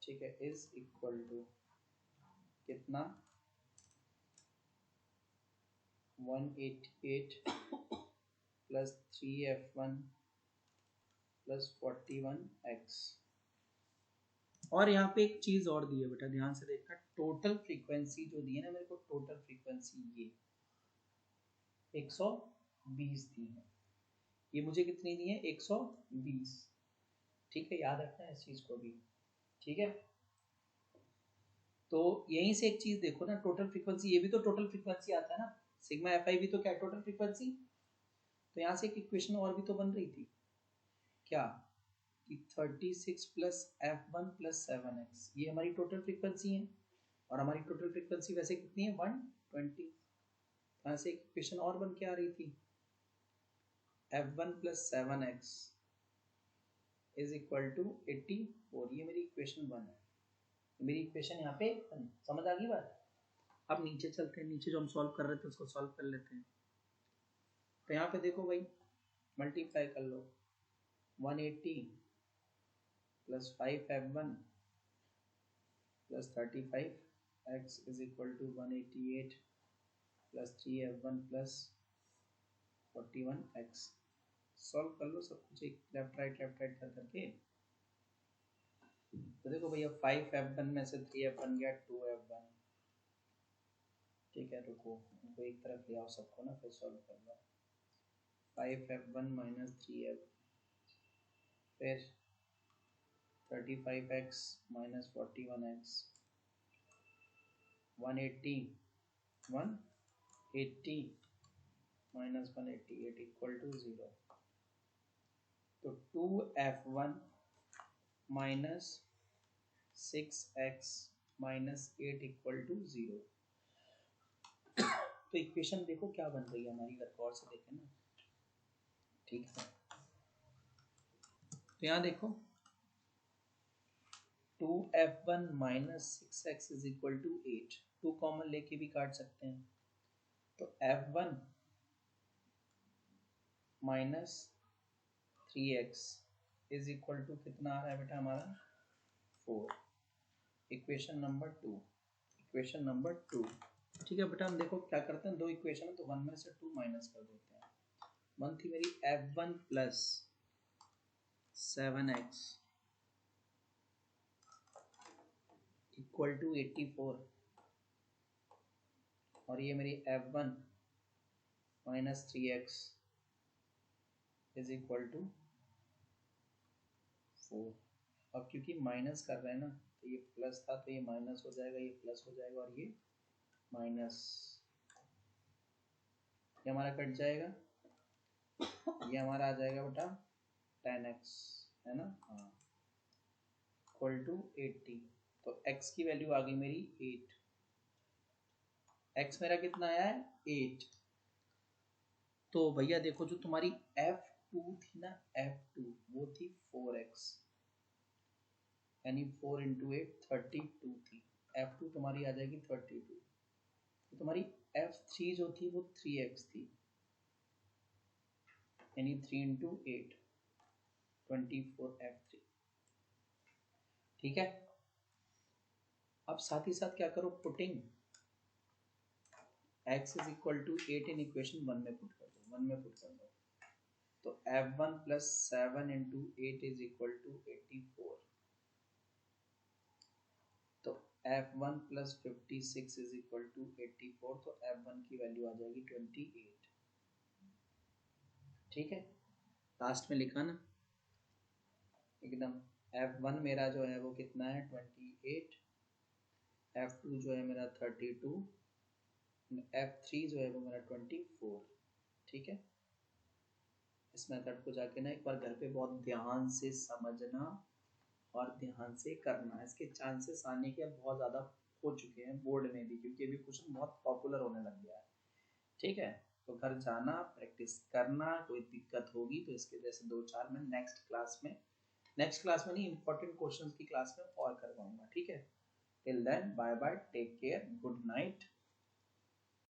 ठीक है, इज इक्वल टू कितना 188 प्लस 3f1 प्लस 41x। और यहाँ पे एक चीज और दी है बेटा, ध्यान से देखना, टोटल फ्रीक्वेंसी जो दी है ना मेरे को, टोटल फ्रीक्वेंसी ये 120 दी है, ये मुझे कितनी दी है 120, ठीक है, याद रखना है इस चीज को भी, ठीक है। तो यहीं से एक चीज देखो ना, टोटल फ्रीक्वेंसी, ये भी तो टोटल फ्रीक्वेंसी आता है ना, सिग्मा एफ आई भी तो क्या है, टोटल फ्रीक्वेंसी। तो यहाँ से एक इक्वेशन और भी तो बन रही थी क्या, कि 36 plus F one plus 7x, ये हमारी टोटल फ्रीक्वेंसी है, और हमारी टोटल फ्रीक्वेंसी वैसे कितनी है 120। यहाँ से एक इक्वेशन और बन के आ रही थी, f1 plus 7x is equal to 84। ये मेरी इक्वेशन 1 है, मेरी इक्वेशन यहाँ पे समझ आ गई बात। अब नीचे चलते हैं, नीचे जो हम सॉल्व कर रहे थे उसको सॉल्व कर लेते हैं। तो यहाँ पे देखो भाई, मल्टीप्लाई कर लो, 180 plus 5f1 plus 35x is equal to 188 plus 3f1 plus 41x। Solve कर लो सब कुछ, एक लेफ्ट राइट कर करके। तो देखो भैया 5f1 में से 3f1 गया 2f1, ठीक है। रुको उनको एक तरफ ले आओ सबको ना, फिर सॉल्व कर लो। 5f1 माइनस 3f, फिर 35x minus 41x, 180 minus 188 equal to 0। तो 2f1 minus 6x minus 8 equal to 0। तो इक्वेशन देखो क्या बन रही है हमारी, अगर गौर से देखें ना, ठीक है। तो यहाँ देखो 2f1 minus 6x is equal to 8, 2 common लेके भी काट सकते हैं। तो f1 minus 3x is equal to कितना आ रहा है बेटा हमारा 4। इक्वेशन नंबर 2, इक्वेशन नंबर 2, ठीक है बेटा। हम देखो क्या करते हैं, दो इक्वेशन है तो 1 में से 2 माइनस कर देते हैं। 1 थी मेरी f1 plus 7x equal to 84, और ये मेरी f1 minus 3x is equal to 4। अब क्योंकि माइनस कर रहे हैं ना, तो ये प्लस था तो ये माइनस हो जाएगा, ये प्लस हो जाएगा, और ये माइनस, ये हमारा कट जाएगा, ये हमारा आ जाएगा बेटा 10x, है ना, हाँ, इक्वल टू 80। तो x की वैल्यू आ गई मेरी 8, x मेरा कितना आया है 8। तो भैया देखो जो तुम्हारी f2 थी ना, f2 वो थी 4x, यानी 4 इंटू 8 32 थी, f2 तुम्हारी आ जाएगी 32। तो तुम्हारी f3 जो थी वो 3x थी, यानी 3 इंटू 8 24 f3, ठीक है। अब साथ ही साथ क्या करो, putting x is equal to 8 in equation 1 में पुट कर दो, 1 में पुट कर दो। तो f1 plus 7 into 8 is equal to 84। तो f1 plus 56 is equal to 84, तो f1 की वैल्यू आ जाएगी 28, ठीक है। लास्ट में लिखा ना एकदम, f1 मेरा जो है वो कितना है 28, f2 जो है मेरा 32, f3 जो है वो मेरा 24, ठीक है। इस मेथड को जाके ना एक बार घर पे बहुत ध्यान से समझना और ध्यान से करना। इसके चांसेस आने के बहुत ज़्यादा हो चुके हैं बोर्ड में भी, क्योंकि अभी क्वेश्चन बहुत पॉपुलर होने लग गया है, ठीक है। तो घर जाना, प्रैक्टिस करना, कोई दिक्कत होगी तो इसके जैसे 2-4 में नेक्स्ट क्लास में नहीं, इंपॉर्टेंट क्वेश्चंस की क्लास में और करवाऊंगा, ठीक है। Till then bye bye, take care, good night.